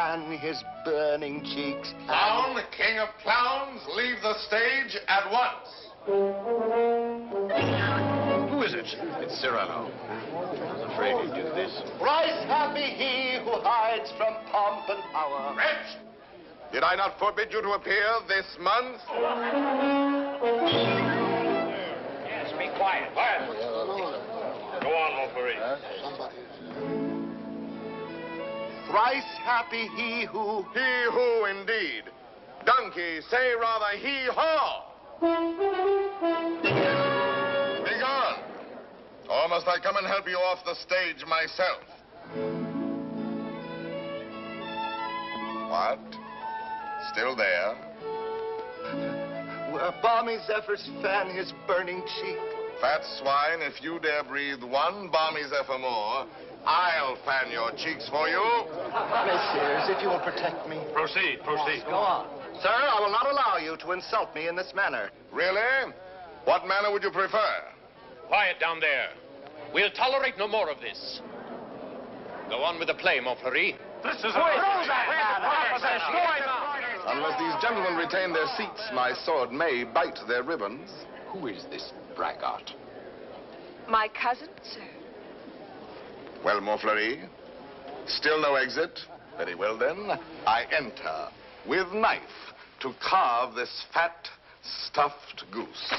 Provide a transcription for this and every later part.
fan his burning cheeks. Clown, king of clowns, leave the stage at once. Who is it? It's Cyrano. I was afraid he'd do this. Thrice happy he who hides from pomp and power. Wretch! Did I not forbid you to appear this month? Yes, be quiet. Quiet. Go on, Montfleury. Thrice happy he who... He who, indeed. Donkey, say rather he-haw. Be gone. Or must I come and help you off the stage myself? What? Still there? Where balmy zephyrs fan his burning cheek. Fat swine, if you dare breathe one balmy zephyr more, I'll fan your cheeks for you. Messieurs, if you will protect me. Proceed, proceed. Go on. Sir, I will not allow you to insult me in this manner. Really? What manner would you prefer? Quiet down there. We'll tolerate no more of this. Go on with the play, Montfleury. This is Unless these gentlemen retain their seats, my sword may bite their ribbons. Who is this braggart? My cousin, sir. Well, Montfleury, still no exit? Very well, then. I enter with knife to carve this fat, stuffed goose.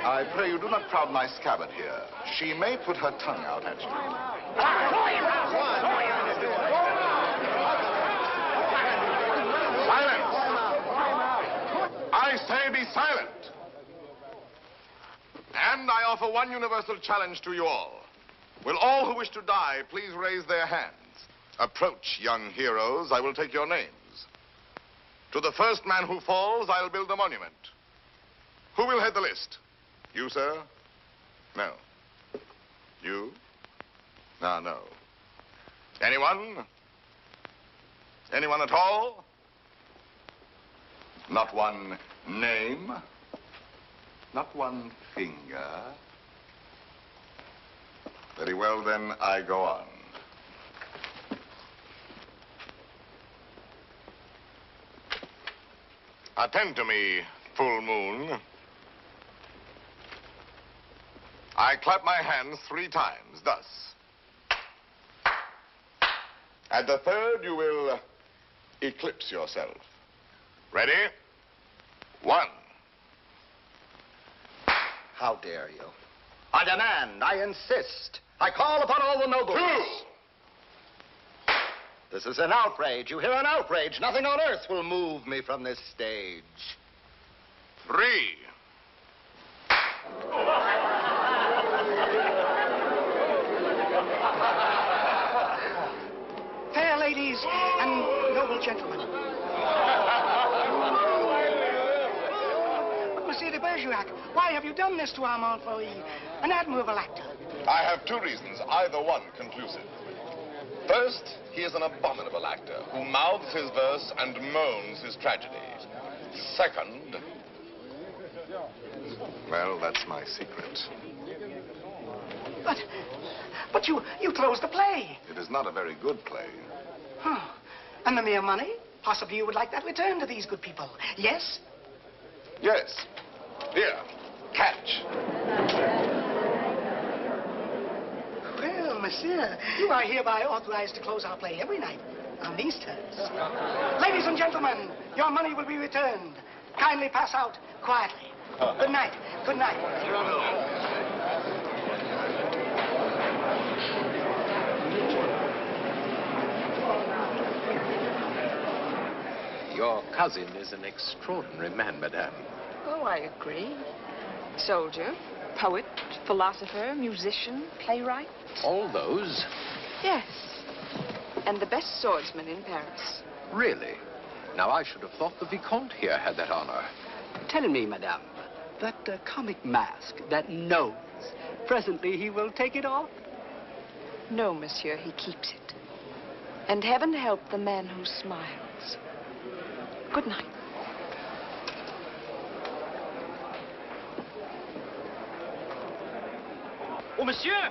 I pray you do not crowd my scabbard here. She may put her tongue out at you. Silence! I say be silent. And I offer one universal challenge to you all. Will all who wish to die please raise their hands? Approach, young heroes. I will take your names. To the first man who falls, I'll build a monument. Who will head the list? You, sir? No. You? No, no. Anyone? Anyone at all? Not one name? Not one finger? Very well, then, I go on. Attend to me, full moon. I clap my hands 3 times, thus. At the third, you will eclipse yourself. Ready? 1. How dare you? I demand, I insist. I call upon all the nobles. 2. This is an outrage. You hear, an outrage. Nothing on earth will move me from this stage. 3. Fair ladies and noble gentlemen. But, Monsieur de Bergerac, why have you done this to our Montfleury, an admirable actor? I have 2 reasons, either one conclusive. First, he is an abominable actor who mouths his verse and moans his tragedy. Second, well, that's my secret. But you closed the play. It is not a very good play. Huh. And the mere money? Possibly you would like that returned to these good people. Yes? Yes. Here, catch. Well, monsieur, you are hereby authorized to close our play every night on these terms. Ladies and gentlemen, your money will be returned. Kindly pass out quietly. Good night. Good night. Your cousin is an extraordinary man, madame. Oh, I agree. Soldier, poet, philosopher, musician, playwright. All those? Yes. And the best swordsman in Paris. Really? Now, I should have thought the Vicomte here had that honor. Tell me, madame, that comic mask, that nose, presently he will take it off? No, monsieur, he keeps it. And heaven help the man who smiles. Good night. Oh, monsieur!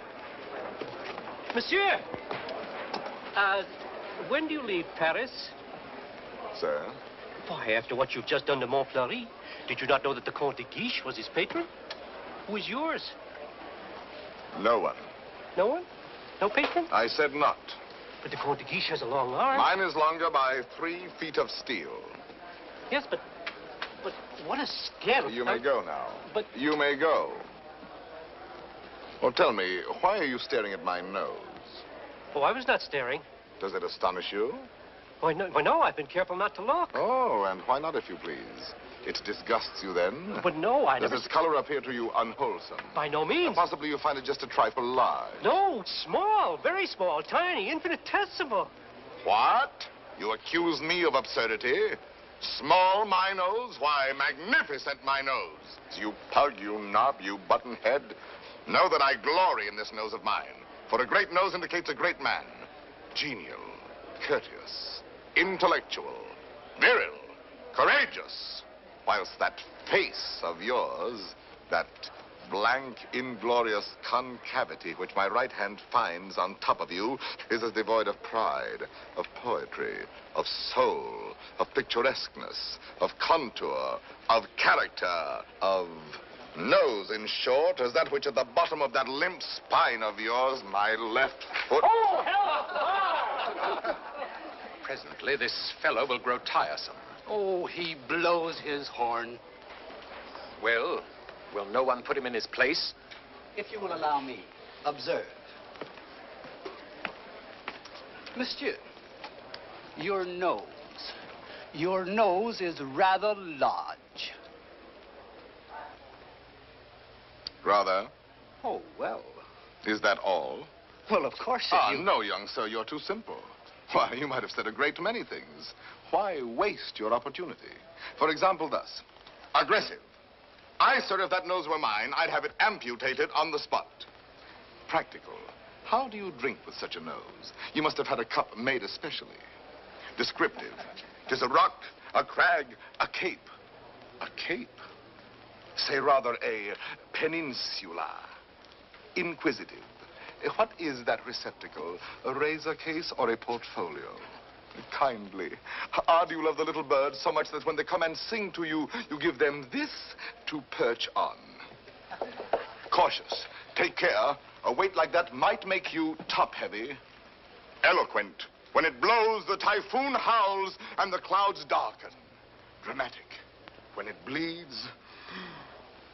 Monsieur! When do you leave Paris? Sir? Why, after what you've just done to Montfleury, did you not know that the Comte de Guiche was his patron? Who is yours? No one. No one? No patron? I said not. But the Comte de Guiche has a long arm. Mine is longer by 3 feet of steel. Yes, but what a scandal. You may go now. But... You may go. Well, tell me, why are you staring at my nose? Oh, I was not staring. Does it astonish you? Why, no, I've been careful not to look. Oh, and why not, if you please? It disgusts you then? But no, I Does never... its color appear to you unwholesome? By no means. Or possibly you find it just a trifle large. No, small, very small, tiny, infinitesimal. What? You accuse me of absurdity? Small, my nose? Why, magnificent, my nose. You pug, you knob, you buttonhead. Know that I glory in this nose of mine. For a great nose indicates a great man. Genial, courteous, intellectual, viril, courageous. Whilst that face of yours, that blank, inglorious concavity which my right hand finds on top of you, is as devoid of pride, of poetry, of soul, of picturesqueness, of contour, of character, of nose, in short, as that which at the bottom of that limp spine of yours, my left foot... Oh, hell! Presently, this fellow will grow tiresome. Oh, he blows his horn. Well, will no one put him in his place? If you will allow me, observe. Monsieur, your nose is rather large. Rather? Oh, well. Is that all? Well, of course, No, young sir, you're too simple. Why, you might have said a great many things. Why waste your opportunity? For example, thus. Aggressive. Sir, if that nose were mine, I'd have it amputated on the spot. Practical. How do you drink with such a nose? You must have had a cup made especially. Descriptive. 'Tis a rock, a crag, a cape. A cape? Say rather a peninsula. Inquisitive. What is that receptacle? A razor case or a portfolio? Kindly. Do you love the little birds so much that when they come and sing to you, you give them this to perch on? Cautious. Take care. A weight like that might make you top-heavy. Eloquent. When it blows, the typhoon howls and the clouds darken. Dramatic. When it bleeds,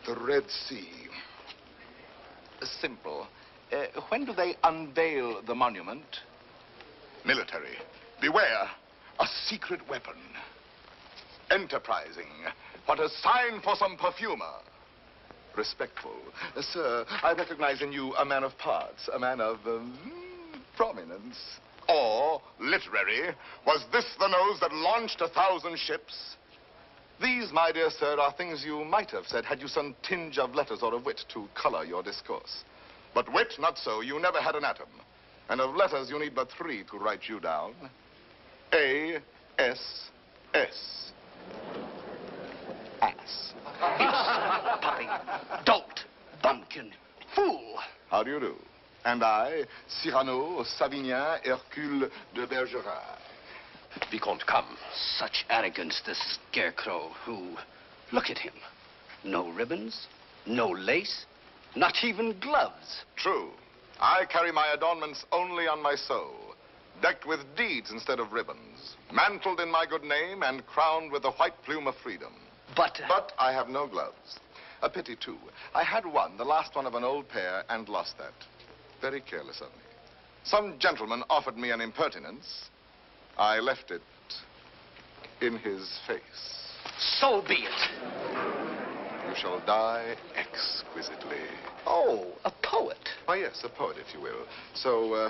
the Red Sea. Simple. When do they unveil the monument? Military. Beware. A secret weapon. Enterprising. What a sign for some perfumer. Respectful. Sir, I recognize in you a man of parts, a man of prominence. Or, literary, was this the nose that launched 1,000 ships? These, my dear sir, are things you might have said had you some tinge of letters or of wit to color your discourse. But wit, not so. You never had an atom. And of letters, you need but 3 to write you down. A-S-S. Ass. Beast, puppy, dolt, bumpkin, fool. How do you do? And I, Cyrano, Savinien, Hercule de Bergerac. Vicomte, come. Such arrogance, this scarecrow who... Look at him. No ribbons, no lace, not even gloves. True. I carry my adornments only on my soul, decked with deeds instead of ribbons, mantled in my good name and crowned with the white plume of freedom. But I have no gloves. A pity, too. I had one, the last one of an old pair, and lost that. Very careless of me. Some gentleman offered me an impertinence. I left it in his face. So be it. You shall die exquisitely. Oh, a poet. Why, yes, a poet, if you will. So,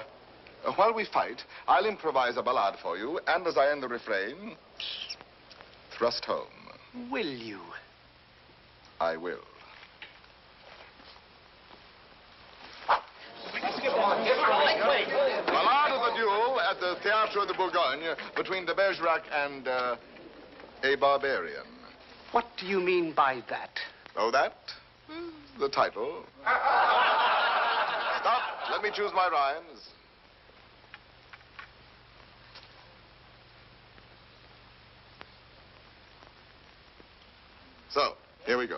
while we fight, I'll improvise a ballad for you, and as I end the refrain, thrust home. Will you? I will. Ballad of the duel at the Théâtre de Bourgogne between de Bergerac and a barbarian. What do you mean by that? Oh, that? The title. Let me choose my rhymes. So, here we go.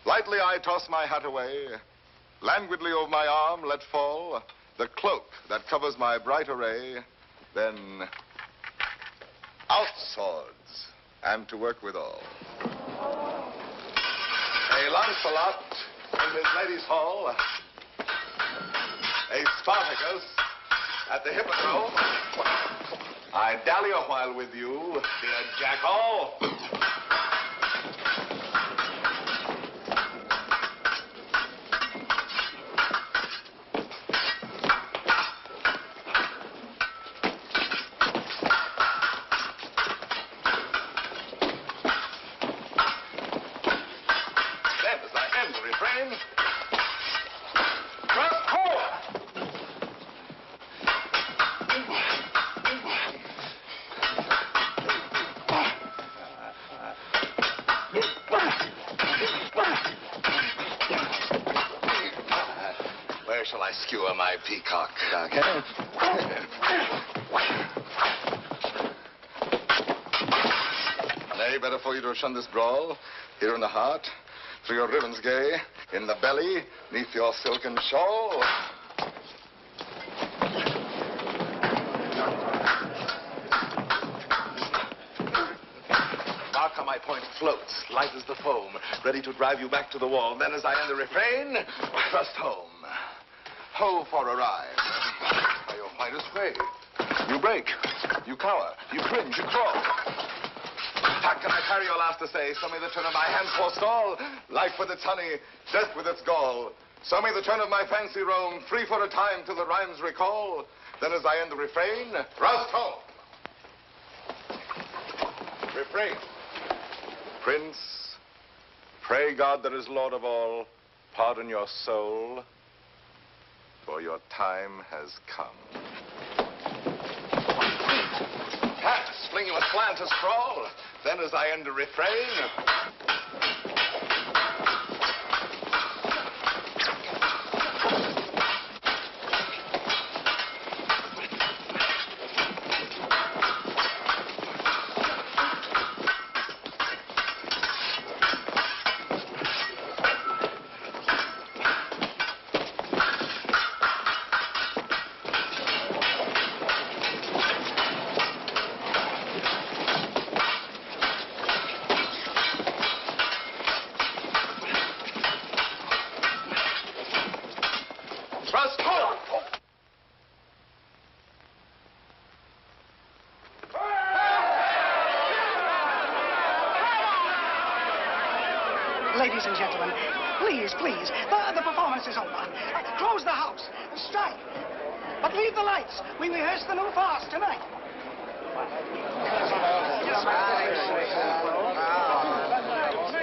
Lightly I toss my hat away, languidly over my arm let fall the cloak that covers my bright array, then out swords, and to work withal. A Lancelot in his lady's hall, a Spartacus at the hippodrome. I dally a while with you, dear jackal. Skewer my peacock. Nay, better for you to have shunned this brawl. Here in the heart, through your ribbons gay, in the belly, neath your silken shawl. Mark how my point floats, light as the foam, ready to drive you back to the wall. Then as I end the refrain, thrust home. Ho for a ride. By your finest way. You break. You cower. You cringe. You crawl. How can I carry your last essay? So may the turn of my hand forestall. Life with its honey, death with its gall. So may the turn of my fancy roam, free for a time till the rhymes recall. Then as I end the refrain, roust home. Refrain. Prince, pray God that is Lord of all, pardon your soul, for your time has come. Pass, fling you aslant a scroll. Then as I end the refrain, Ladies and gentlemen, please, please, the performance is over. Close the house. Strike. But leave the lights. We rehearse the new farce tonight.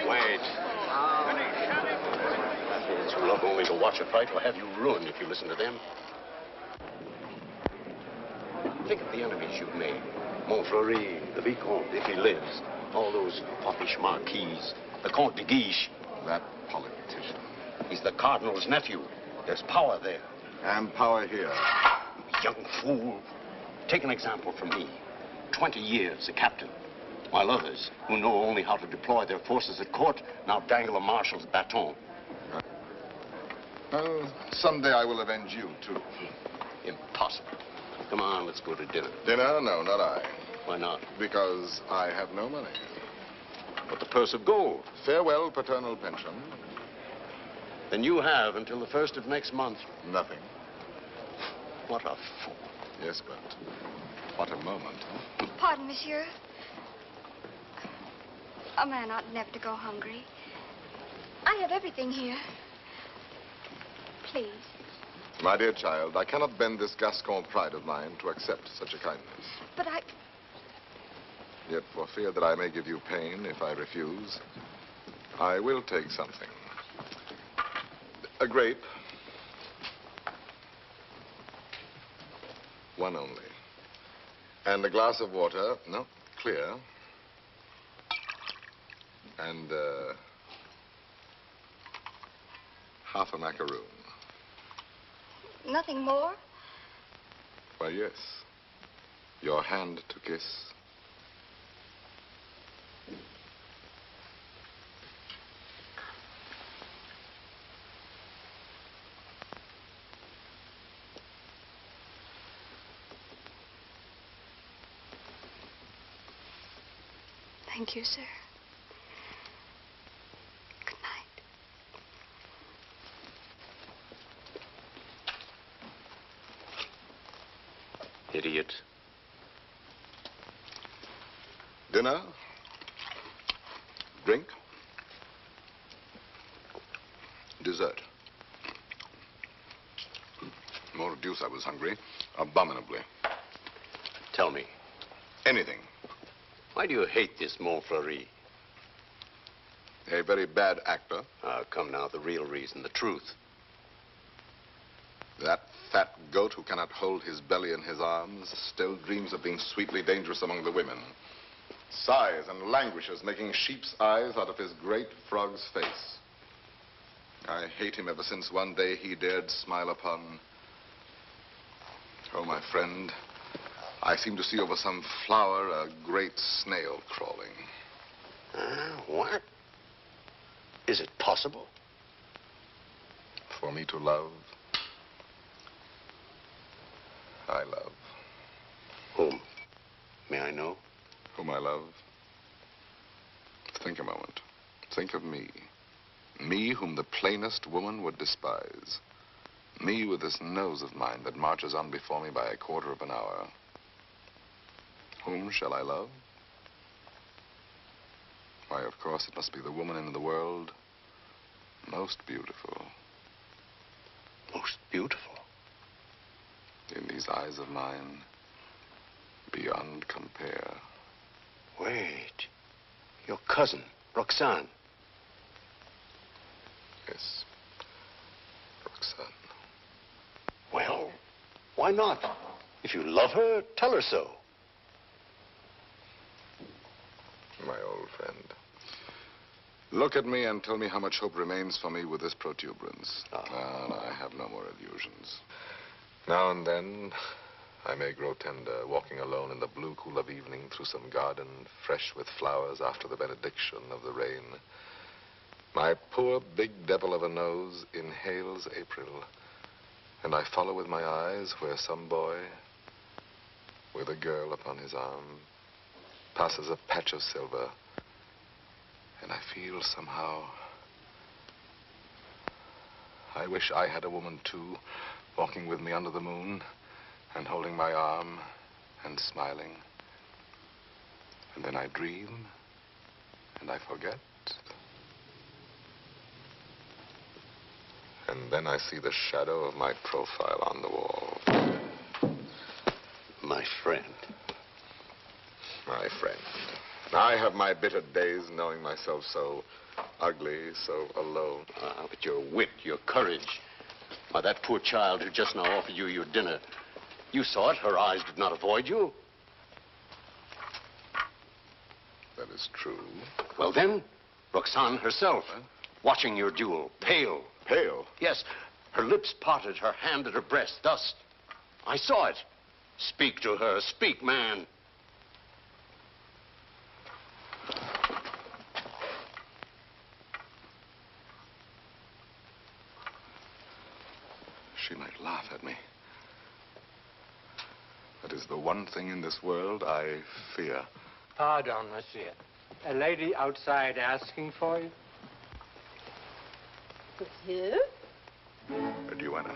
Wait. You love only to watch a fight or have you ruined if you listen to them. Think of the enemies you've made. Montfleury, the Vicomte, if he lives. All those foppish marquises. The Comte de Guiche. That politician. He's the Cardinal's nephew. There's power there. And power here. Young fool. Take an example from me. 20 years a captain. While others, who know only how to deploy their forces at court, now dangle a marshal's baton. Someday I will avenge you, too. Impossible. Come on, let's go to dinner. Dinner? No, not I. Why not? Because I have no money. But the purse of gold. Farewell, paternal pension. Then you have until the 1st of next month. Nothing. What a fool. Yes, but what a moment. Pardon, monsieur. A man ought never to go hungry. I have everything here. Please. My dear child, I cannot bend this Gascon pride of mine to accept such a kindness. But I... Yet for fear that I may give you pain if I refuse, I will take something. A grape. One only. And a glass of water, no, clear. And half a macaroon. Nothing more? Why, yes. Your hand to kiss. Thank you, sir. Good night. Idiot. Dinner? Drink? Dessert? More deuce, I was hungry. Abominably. Tell me, Anything. why do you hate this Montfleury? A very bad actor. Come now, the real reason, the truth. That fat goat who cannot hold his belly in his arms still dreams of being sweetly dangerous among the women. Sighs and languishes, making sheep's eyes out of his great frog's face. I hate him ever since one day he dared smile upon... Oh, my friend, I seem to see over some flower a great snail crawling. What? Is it possible? For me to love, I love. Whom? May I know? Whom I love. Think a moment. Think of me. Me whom the plainest woman would despise. Me with this nose of mine that marches on before me by a quarter of an hour. Whom shall I love? Why, of course, it must be the woman in the world most beautiful. Most beautiful? In these eyes of mine, beyond compare. Wait. Your cousin, Roxane. Yes, Roxane. Well, why not? If you love her, tell her so. My old friend. Look at me and tell me how much hope remains for me with this protuberance. No, I have no more illusions. Now and then, I may grow tender, walking alone in the blue cool of evening through some garden fresh with flowers after the benediction of the rain. My poor big devil of a nose inhales April, and I follow with my eyes where some boy, with a girl upon his arm, passes a patch of silver, and I feel somehow, I wish I had a woman too, walking with me under the moon, and holding my arm, and smiling. And then I dream, and I forget. And then I see the shadow of my profile on the wall. My friend. My friend. I have my bitter days knowing myself so ugly, so alone. But your wit, your courage. Why, that poor child who just now offered you your dinner, you saw it. Her eyes did not avoid you. That is true. Well, then, Roxane herself, watching your duel, pale. Pale? Yes, her lips parted, her hand at her breast, thus. I saw it. Speak to her. Speak, man. She might laugh at me. That is the one thing in this world I fear. Pardon, monsieur. A lady outside asking for you? Monsieur? Duenna.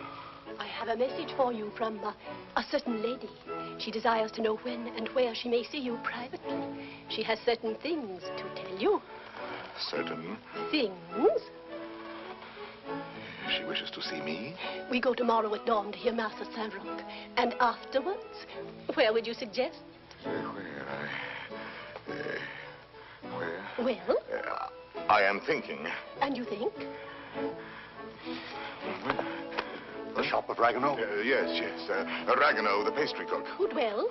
I have a message for you from a certain lady. She desires to know when and where she may see you privately. She has certain things to tell you. Certain? Things? She wishes to see me? We go tomorrow at dawn to hear Mass at Saint-Roch. And afterwards, where would you suggest? Where? Where? Well? I am thinking. And you think? The shop of Ragueneau? Yes. Ragueneau, the pastry cook. Who dwells?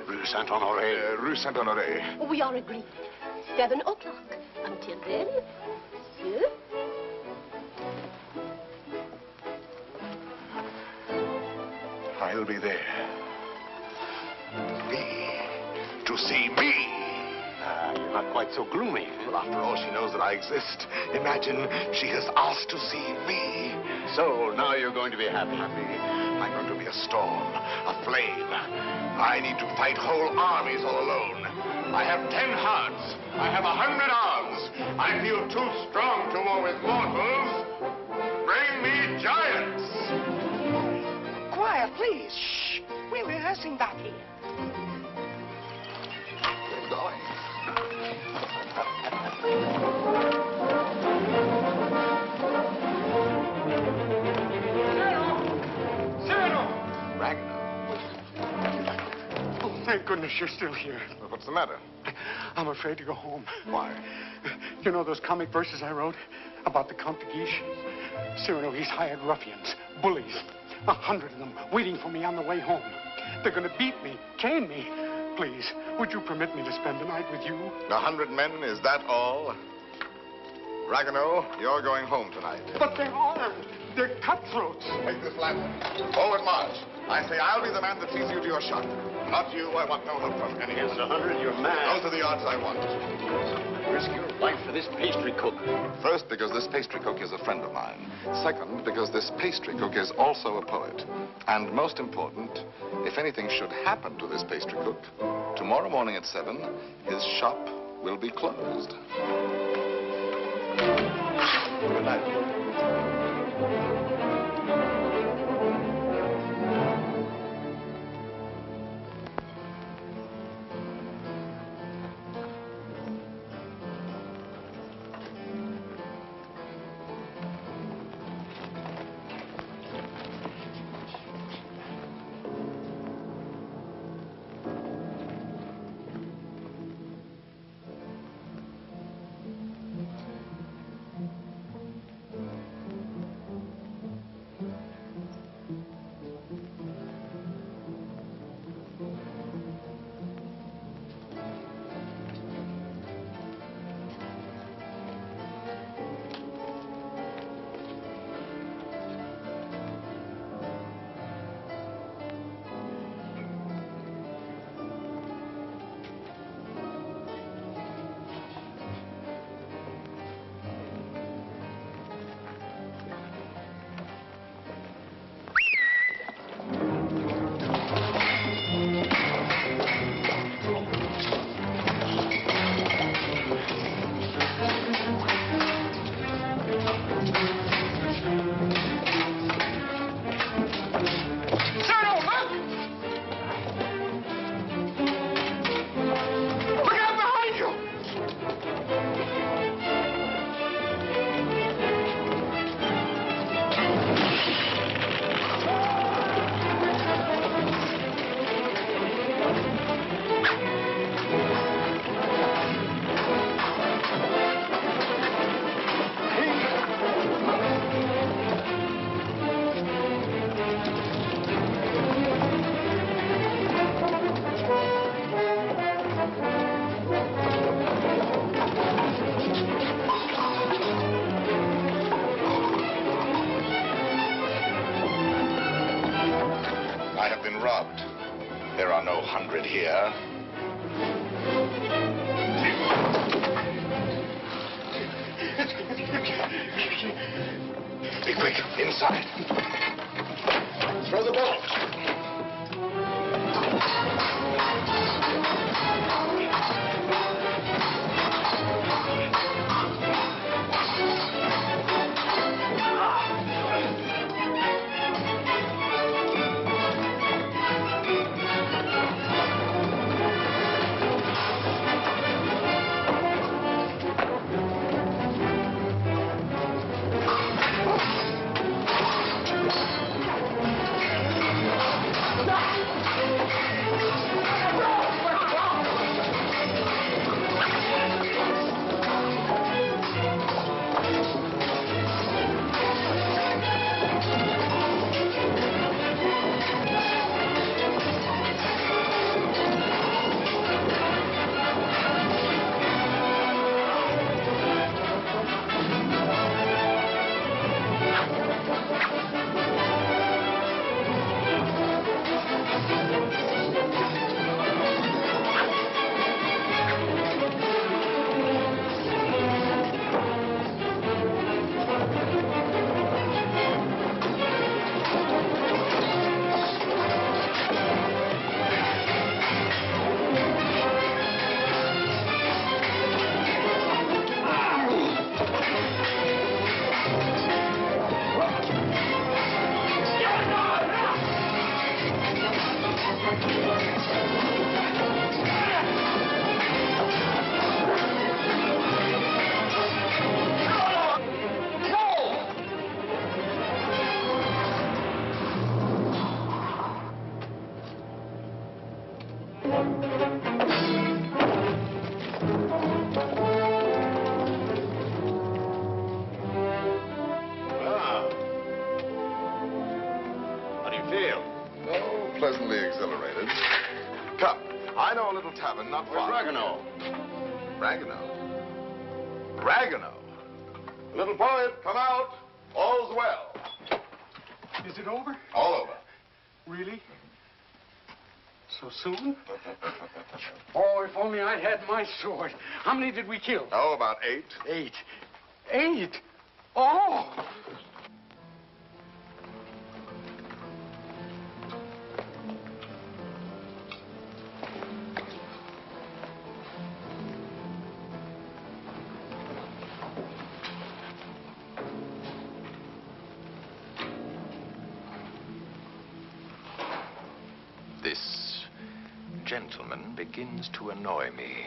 Rue Saint-Honoré. Rue Saint-Honoré. We are agreed. 7 o'clock. Until then, monsieur. I'll be there. To see me. You're not quite so gloomy. Well, after all, she knows that I exist. Imagine she has asked to see me. So, now you're going to be happy. I'm going to be a storm, a flame. I need to fight whole armies all alone. I have 10 hearts. I have 100 arms. I feel too strong to war with mortals. Bring me giants. Quiet, please. Shh. We're rehearsing back here. Get going. Cyrano! Ragnar. Oh, thank goodness you're still here. Well, what's the matter? I'm afraid to go home. Why? You know those comic verses I wrote about the Count de Guiche? Cyrano, he's hired ruffians, bullies, 100 of them, waiting for me on the way home. They're going to beat me, cane me. Please, would you permit me to spend the night with you? 100 men, is that all? Ragnar, you're going home tonight. But they're armed. They're cutthroats. Take this lantern. Forward march. I say I'll be the man that sees you to your shot. Not you. I want no help from anyone. Against 100, you're mad. Those are the odds I want. Risk your life for this pastry cook. First, because this pastry cook is a friend of mine. Second, because this pastry cook is also a poet. And most important, if anything should happen to this pastry cook, tomorrow morning at 7, his shop will be closed. Good night. Robbed. There are no 100 here. Be quick, inside. Throw the ball. feel? Oh, pleasantly exhilarated. Come, I know a little tavern not far. Where's Ragueneau? Ragueneau? Ragueneau? Little poet, come out. All's well. Is it over? All over. Really? So soon? Oh, if only I'd had my sword. How many did we kill? Oh, about 8. 8. 8? Oh! This gentleman begins to annoy me.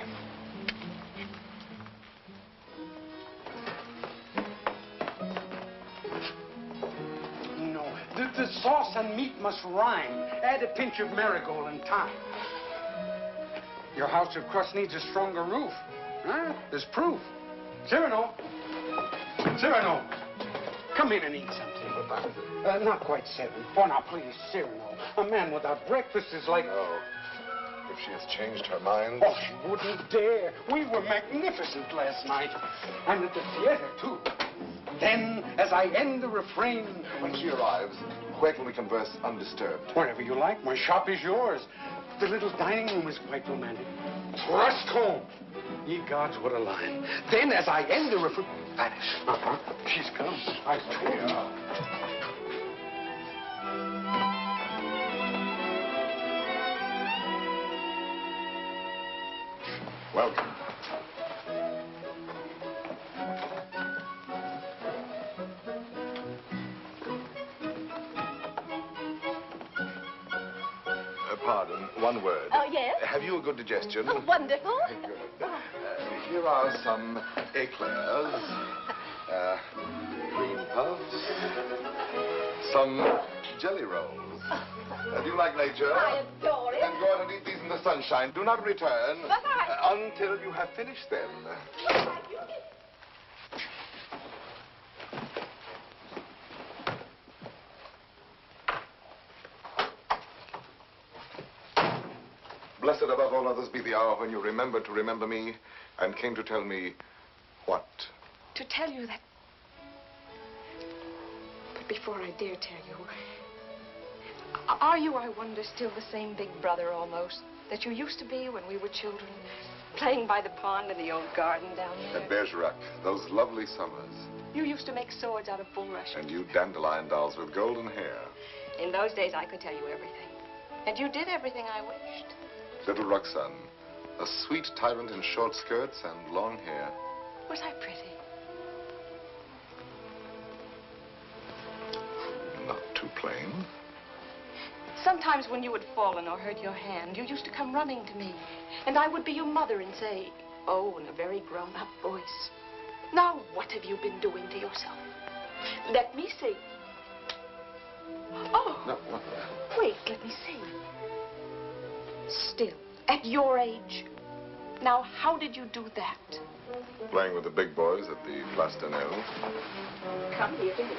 No, the sauce and meat must rhyme. Add a pinch of marigold and thyme. Your house of crust needs a stronger roof. Huh? There's proof. Cyrano! Cyrano! Come in and eat something. Not quite 7. Oh, now, please, Cyrano. A man without breakfast is like... Oh, if she has changed her mind. Oh, she wouldn't dare. We were magnificent last night. And at the theater, too. Then, as I end the refrain... When she arrives, where can we converse undisturbed? Wherever you like. My shop is yours. The little dining room is quite romantic. Thrust home. Ye gods, what a line. Then, as I end the refrain... Vanish. Uh-huh. She's come. I told you. Welcome. Pardon, one word. Oh, yes? Have you a good digestion? Oh, wonderful. Good. Here are some eclairs, cream puffs, some jelly rolls. Do you like nature? I adore it. Then go out and eat these in the sunshine. Do not return But until you have finished them. Blessed above all others be the hour when you remembered to remember me and came to tell me what? To tell you that... But before I dare tell you... Are you, I wonder, still the same big brother almost that you used to be when we were children, playing by the pond in the old garden down there? At Bergerac, those lovely summers. You used to make swords out of bulrush. And you dandelion dolls with golden hair. In those days, I could tell you everything. And you did everything I wished. Little Roxane, a sweet tyrant in short skirts and long hair. Was I pretty? Not too plain. Sometimes when you had fallen or hurt your hand, you used to come running to me. And I would be your mother and say, oh, in a very grown-up voice, now what have you been doing to yourself? Let me see. Oh. No. Wait, let me see. Still, at your age. Now, how did you do that? Playing with the big boys at the Place d'Anel. Come here to me.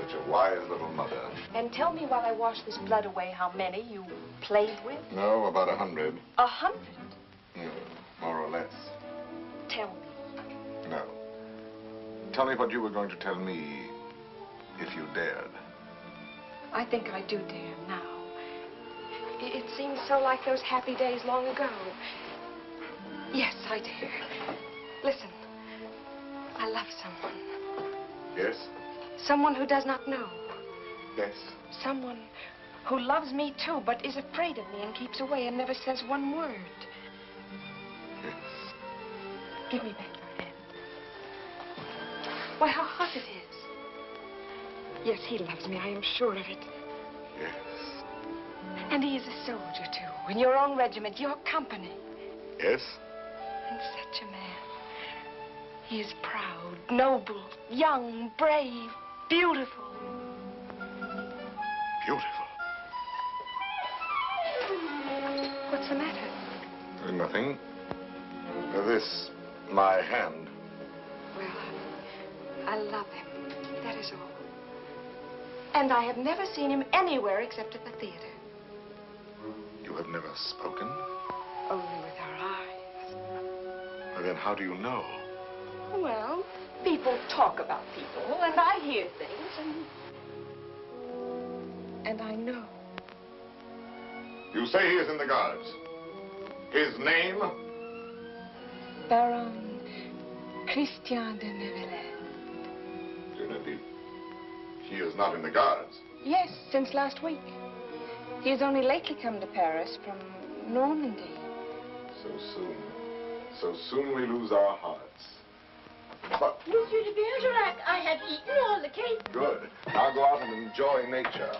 Such a wise little mother. And tell me while I wash this blood away how many you played with. No, about 100. 100? More or less. Tell me. No. Tell me what you were going to tell me if you dared. I think I do dare now. It seems so like those happy days long ago. Yes, I dare. Listen, I love someone. Yes? Someone who does not know. Yes. Someone who loves me too, but is afraid of me and keeps away and never says one word. Yes. Give me back your hand. Why, how hot it is. Yes, he loves me, I am sure of it. Yes. And he is a soldier, too, in your own regiment, your company. Yes? And such a man. He is proud, noble, young, brave, beautiful. Beautiful. What's the matter? Nothing. This, my hand. Well, I love him. That is all. And I have never seen him anywhere except at the theater. You have never spoken? Only with our eyes. Well, then how do you know? Well, people talk about people, and I hear things, and I know. You say he is in the guards. His name? Baron Christian de Neuvillette. He is not in the guards. Yes, since last week. He has only lately come to Paris from Normandy. So soon. So soon we lose our hearts. But... Monsieur de Bergerac, I have eaten all the cake. Good. Now go out and enjoy nature.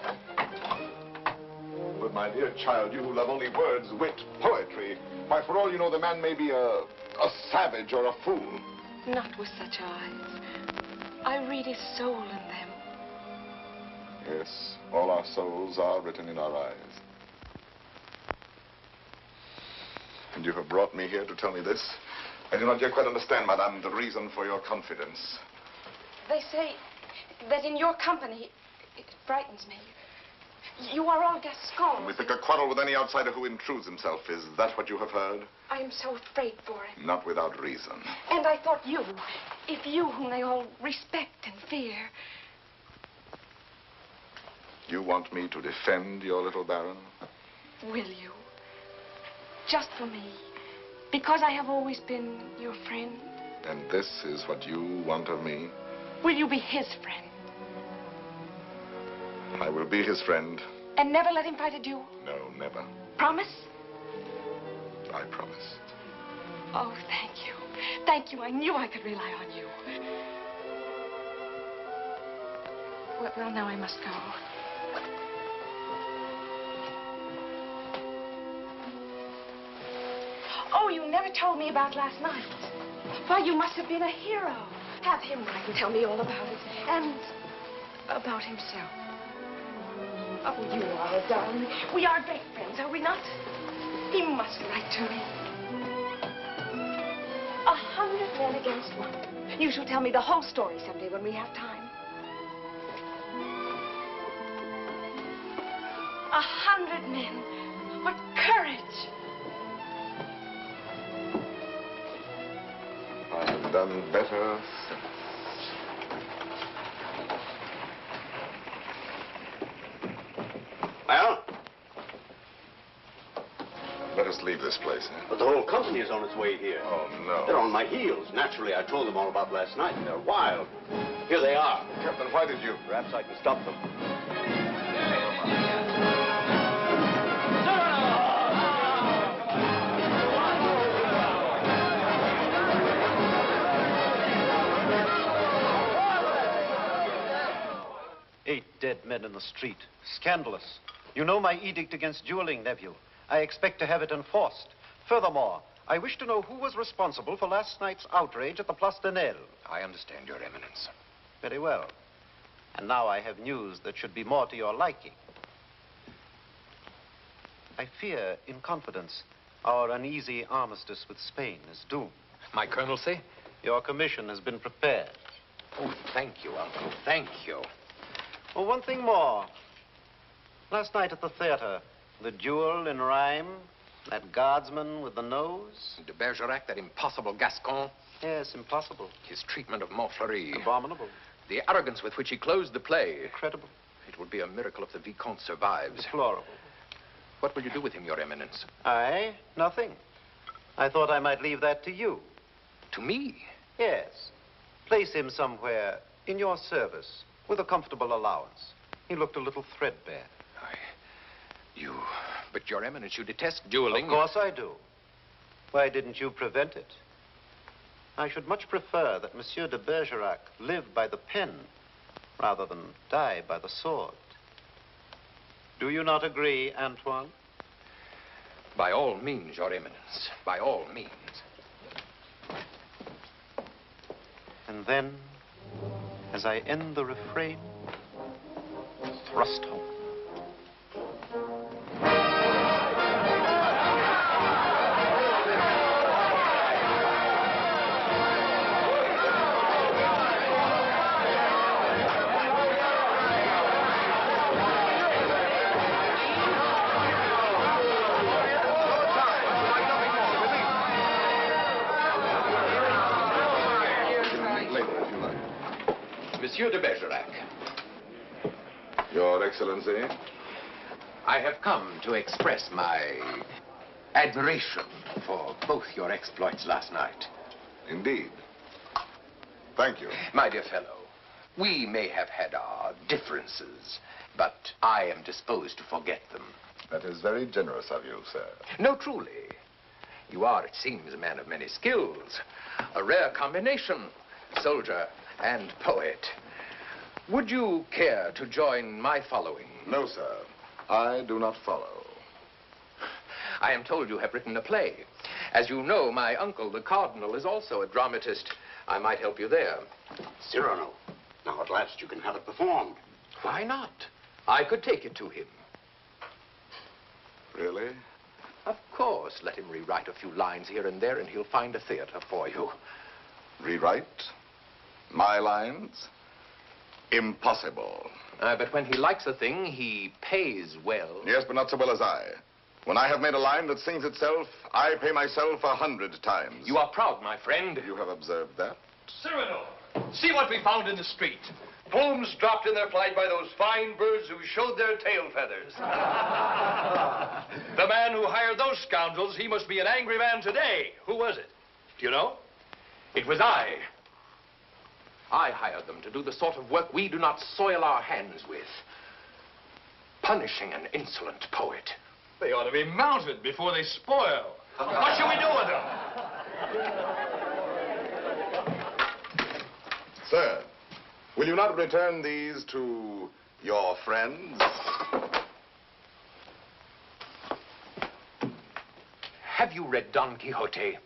But my dear child, you who love only words, wit, poetry, why, for all you know, the man may be a savage or a fool. Not with such eyes. I read his soul in them. Yes, all our souls are written in our eyes. And you have brought me here to tell me this? I do not yet quite understand, madame, the reason for your confidence. They say that in your company, it frightens me. You are all Gascons. We pick a quarrel with any outsider who intrudes himself. Is that what you have heard? I am so afraid for it. Not without reason. And I thought you, if you whom they all respect and fear. You want me to defend your little baron? Will you? Just for me. Because I have always been your friend. And this is what you want of me? Will you be his friend? I will be his friend. And never let him fight a duel? No, never. Promise? I promise. Oh, thank you. Thank you. I knew I could rely on you. Well, now I must go. Oh, you never told me about last night. Why, you must have been a hero. Have him write and tell me all about it. And about himself. Oh, you are a darling. We are great friends, are we not? He must write to me. 100 men against one. You shall tell me the whole story someday when we have time. 100 men. What courage! I have done better since. Well? Let us leave this place, eh? But the whole company is on its way here. Oh, no. They're on my heels. Naturally, I told them all about last night, and they're wild. Here they are. Captain, why did you? Perhaps I can stop them. Dead men in the street. Scandalous. You know my edict against dueling, nephew. I expect to have it enforced. Furthermore, I wish to know who was responsible for last night's outrage at the Place de Nesle. I understand, Your Eminence. Very well. And now I have news that should be more to your liking. I fear, in confidence, our uneasy armistice with Spain is doomed. My colonelcy? Your commission has been prepared. Oh, thank you, Uncle. Thank you. Oh, one thing more. Last night at the theater, the duel in rhyme, that guardsman with the nose. De Bergerac, that impossible Gascon. Yes, impossible. His treatment of Montfleury. Abominable. The arrogance with which he closed the play. Incredible. It would be a miracle if the Vicomte survives. Deplorable. What will you do with him, Your Eminence? I? Nothing. I thought I might leave that to you. To me? Yes. Place him somewhere in your service with a comfortable allowance. He looked a little threadbare. But Your Eminence, you detest dueling. Of course I do. Why didn't you prevent it? I should much prefer that Monsieur de Bergerac live by the pen rather than die by the sword. Do you not agree, Antoine? By all means, Your Eminence. By all means. And then, as I end the refrain, thrust home. Monsieur de Bergerac. Your Excellency. I have come to express my admiration for both your exploits last night. Indeed. Thank you. My dear fellow, we may have had our differences, but I am disposed to forget them. That is very generous of you, sir. No, truly. You are, it seems, a man of many skills. A rare combination, soldier and poet. Would you care to join my following? No, sir. I do not follow. I am told you have written a play. As you know, my uncle, the Cardinal, is also a dramatist. I might help you there. Cyrano, now at last you can have it performed. Why not? I could take it to him. Really? Of course. Let him rewrite a few lines here and there, and he'll find a theater for you. Rewrite? My lines? Impossible. But when he likes a thing, he pays well. Yes, but not so well as I. When I have made a line that sings itself, I pay myself 100 times. You are proud, my friend. You have observed that? Cyrano, see what we found in the street. Plumes dropped in their flight by those fine birds who showed their tail feathers. The man who hired those scoundrels, he must be an angry man today. Who was it? Do you know? It was I. I hired them to do the sort of work we do not soil our hands with. Punishing an insolent poet. They ought to be mounted before they spoil. What shall we do with them? Sir, will you not return these to your friends? Have you read Don Quixote?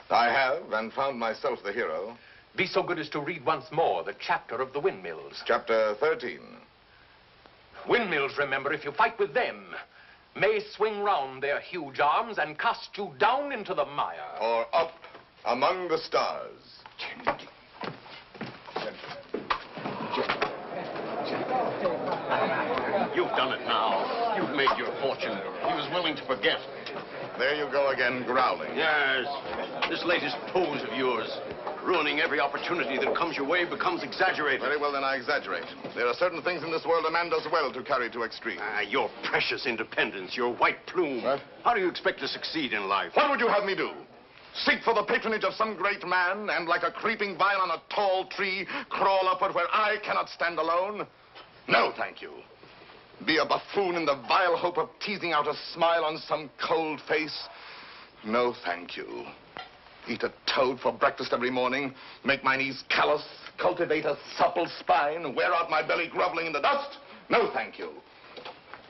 I have, and found myself the hero. Be so good as to read once more the chapter of the windmills. Chapter 13. Windmills, remember, if you fight with them, may swing round their huge arms and cast you down into the mire. Or up among the stars. You've done it now. You've made your fortune. He was willing to forget. There you go again, growling. Yes. This latest pose of yours, ruining every opportunity that comes your way, becomes exaggerated. Very well, then I exaggerate. There are certain things in this world a man does well to carry to extreme. Your precious independence, your white plume. What? How do you expect to succeed in life? What would you have me do? Seek for the patronage of some great man and, like a creeping vine on a tall tree, crawl upward where I cannot stand alone? No, thank you. Be a buffoon in the vile hope of teasing out a smile on some cold face? No, thank you. Eat a toad for breakfast every morning, make my knees callous, cultivate a supple spine, wear out my belly groveling in the dust? No, thank you.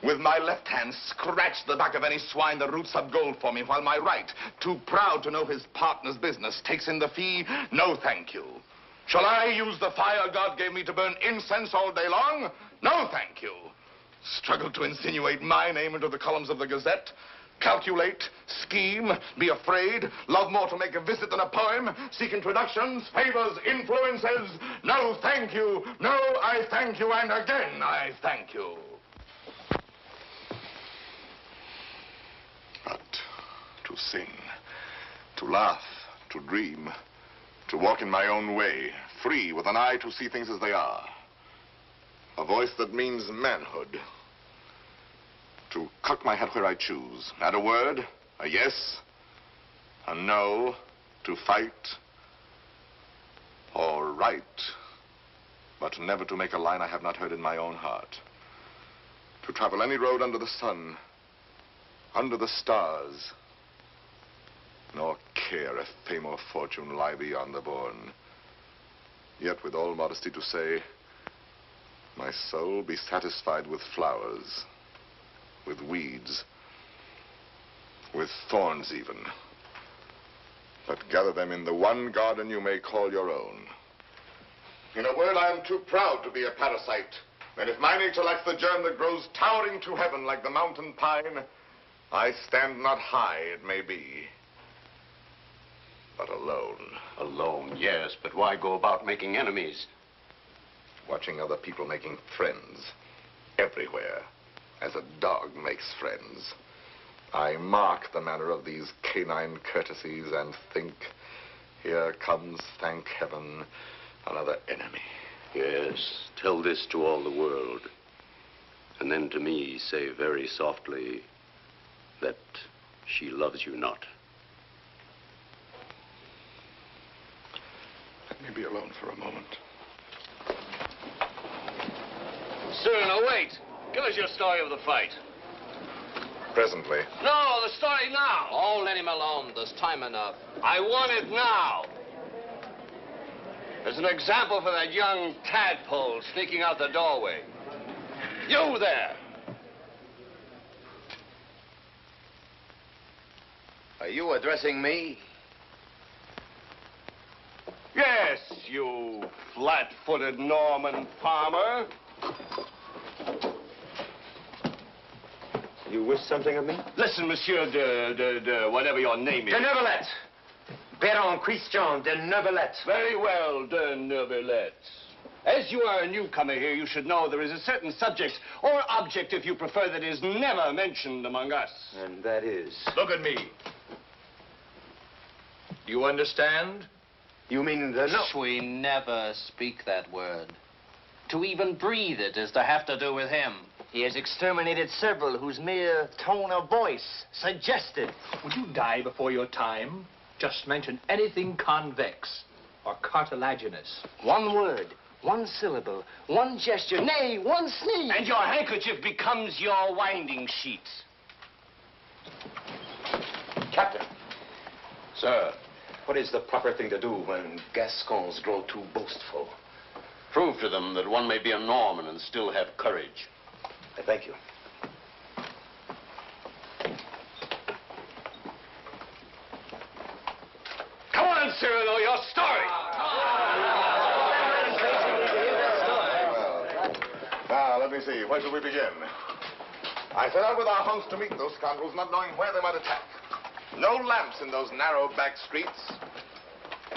With my left hand, scratch the back of any swine that roots up gold for me, while my right, too proud to know his partner's business, takes in the fee? No, thank you. Shall I use the fire God gave me to burn incense all day long? No, thank you. Struggle to insinuate my name into the columns of the Gazette? Calculate, scheme, be afraid, love more to make a visit than a poem, seek introductions, favors, influences? No, thank you. No, I thank you, and again I thank you. But to sing, to laugh, to dream, to walk in my own way, free, with an eye to see things as they are. A voice that means manhood. To cock my head where I choose. Add a word, a yes, a no, to fight or write, but never to make a line I have not heard in my own heart. To travel any road under the sun, under the stars, nor care if fame or fortune lie beyond the bourne. Yet with all modesty to say, my soul be satisfied with flowers, with weeds, with thorns even. But gather them in the one garden you may call your own. In a word, I am too proud to be a parasite. And if my nature lacks the germ that grows towering to heaven like the mountain pine, I stand not high, it may be, but alone. Alone, yes, but why go about making enemies? Watching other people making friends everywhere, as a dog makes friends. I mark the manner of these canine courtesies and think, here comes, thank heaven, another enemy. Yes, tell this to all the world. And then to me say very softly that she loves you not. Let me be alone for a moment. Cyrano, wait. Give us your story of the fight. Presently. No, the story now. Oh, let him alone. There's time enough. I want it now. As an example for that young tadpole sneaking out the doorway. You there. Are you addressing me? Yes, you flat-footed Norman farmer. You wish something of me? Listen, Monsieur de whatever your name is. De Neuvillette. Baron Christian de Neuvillette. Very well, de Neuvillette. As you are a newcomer here, you should know there is a certain subject, or object, if you prefer, that is never mentioned among us. And that is? Look at me. Do you understand? You mean the no? We never speak that word. To even breathe it is to have to do with him. He has exterminated several whose mere tone of voice suggested. Would you die before your time? Just mention anything convex or cartilaginous. One word, one syllable, one gesture, nay, one sneeze. And your handkerchief becomes your winding sheet. Captain. Sir. What is the proper thing to do when Gascons grow too boastful? Prove to them that one may be a Norman and still have courage. I thank you. Come on, Cyrano, your story. Now, let me see. Where shall we begin? I set out with our host to meet those scoundrels, not knowing where they might attack. No lamps in those narrow back streets.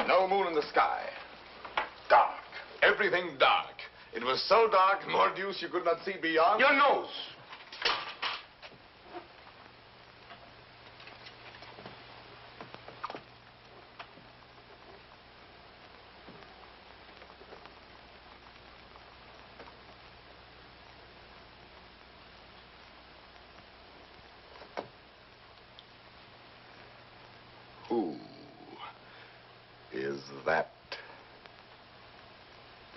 No moon in the sky. Dark. Everything dark. It was so dark, mordius, you could not see beyond. Your nose. Who is that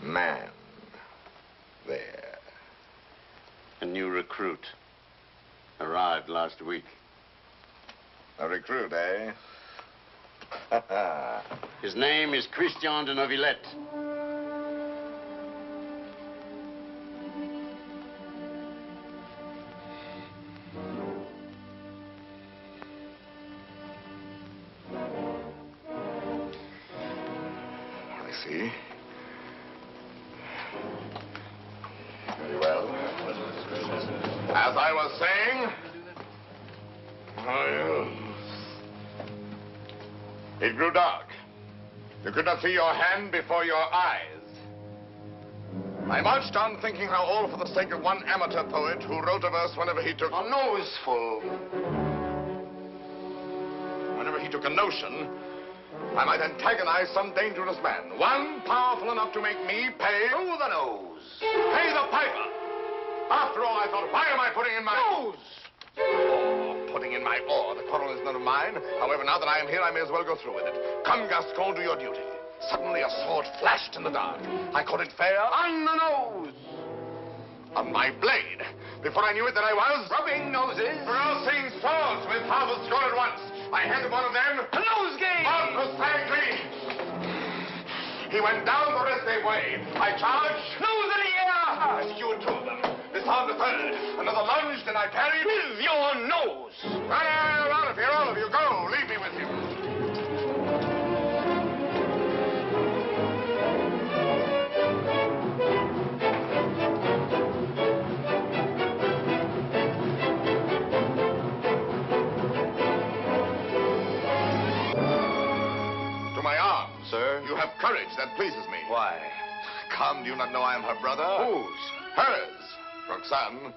man there? A new recruit. Arrived last week. A recruit, eh? His name is Christian de Neuvillette. I see. Very well. As I was saying, it grew dark. You could not see your hand before your eyes. I marched on thinking how all for the sake of one amateur poet who wrote a verse whenever he took a noseful. Whenever he took a notion, I might antagonize some dangerous man. One powerful enough to make me pay through the nose. Pay the piper. After all, I thought, why am I putting in my nose? Oh, putting in my oar. The quarrel is none of mine. However, now that I am here, I may as well go through with it. Come, Gascon, do your duty. Suddenly, a sword flashed in the dark. I caught it fair on the nose of my blade. Before I knew it, there I was rubbing noses, crossing swords with half a score at once. I handed one of them a nosegay. Precisely. He went down the rest way. I charged. Nose in the air. I secured two of them. Disarmed the third. Another lunge, then I parried with your nose. Well, out of here, all of you. Go. Leave me with him. Sir? You have courage. That pleases me. Why? Come, do you not know I am her brother? Whose? Hers. Roxane.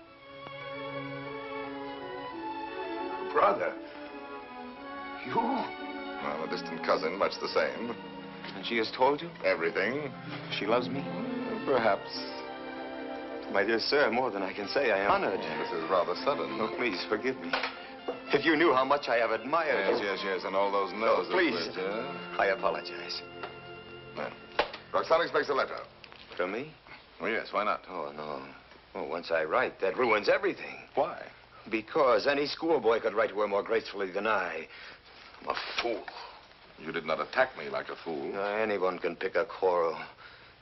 Brother? You? Well, a distant cousin, much the same. And she has told you? Everything. She loves me? Perhaps. My dear sir, more than I can say, I am honored. This is rather sudden. Oh, please, forgive me. If you knew how much I have admired... Yes, and all those noses. Please, I apologize. Well, Roxane expects a letter. From me? Oh, yes, why not? Oh, no. Oh, once I write, that ruins everything. Why? Because any schoolboy could write to her more gracefully than I. I'm a fool. You did not attack me like a fool. Anyone can pick a quarrel.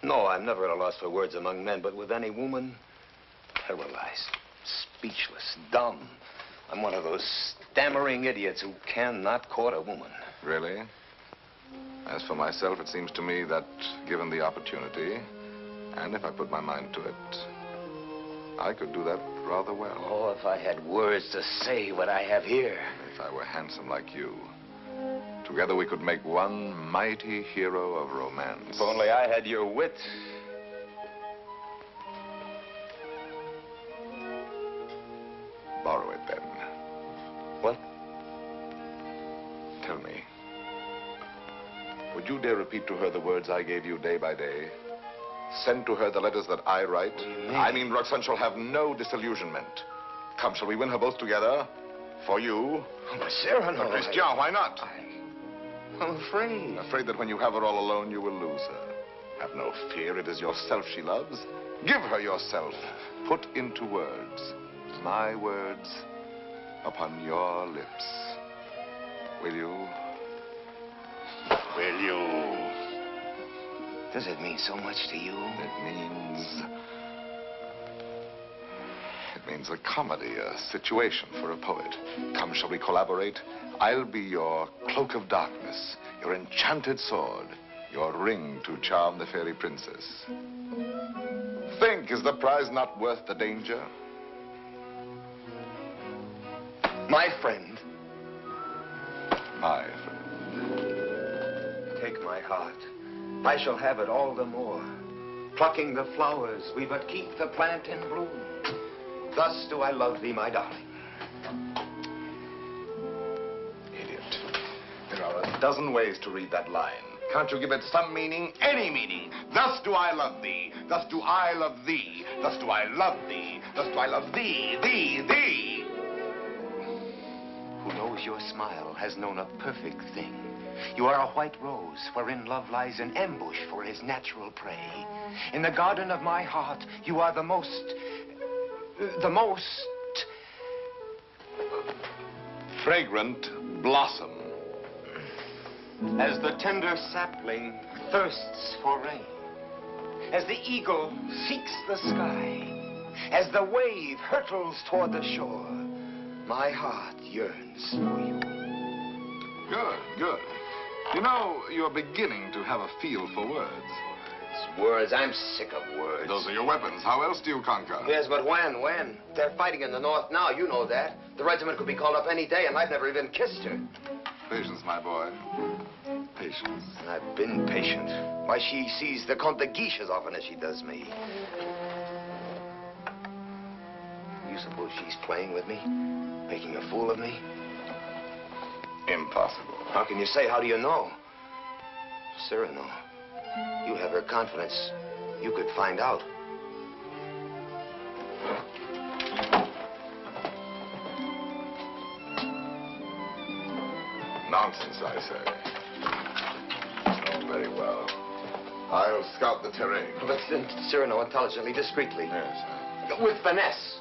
No, I'm never at a loss for words among men, but with any woman, paralyzed, speechless, dumb. I'm one of those stammering idiots who cannot court a woman. Really? As for myself, it seems to me that, given the opportunity, and if I put my mind to it, I could do that rather well. Oh, if I had words to say what I have here. If I were handsome like you, together we could make one mighty hero of romance. If only I had your wit. Borrow it, then. What? Tell me. Would you dare repeat to her the words I gave you day by day? Send to her the letters that I write? What do you mean? I mean, Roxane shall have no disillusionment. Come, shall we win her both together? For you? Oh, but Cyrano... Christian, why not? I'm afraid. Afraid that when you have her all alone, you will lose her. Have no fear. It is yourself she loves. Give her yourself. Put into words my words upon your lips. Will you? Will you? Does it mean so much to you? It means a comedy, a situation for a poet. Come, shall we collaborate? I'll be your cloak of darkness, your enchanted sword, your ring to charm the fairy princess. Think, is the prize not worth the danger? My friend. My friend. Take my heart. I shall have it all the more. Plucking the flowers, we but keep the plant in bloom. Thus do I love thee, my darling. Idiot. There are a dozen ways to read that line. Can't you give it some meaning? Any meaning. Thus do I love thee. Thus do I love thee. Thus do I love thee. Thus do I love thee, thee. Who knows your smile has known a perfect thing. You are a white rose wherein love lies in ambush for his natural prey. In the garden of my heart, you are the most fragrant blossom. As the tender sapling thirsts for rain, as the eagle seeks the sky, as the wave hurtles toward the shore, my heart yearns for you. Good. You know, you're beginning to have a feel for words. Words. I'm sick of words. Those are your weapons. How else do you conquer? Yes, but when? They're fighting in the north now. You know that. The regiment could be called up any day, and I've never even kissed her. Patience, my boy. Patience. I've been patient. Why, she sees the Comte de Guiche as often as she does me. You suppose she's playing with me? Making a fool of me? Impossible. How can you say? How do you know? Cyrano, you have her confidence. You could find out. Nonsense, I say. Oh, very well. I'll scout the terrain. But Cyrano, intelligently, discreetly. Yes. With finesse.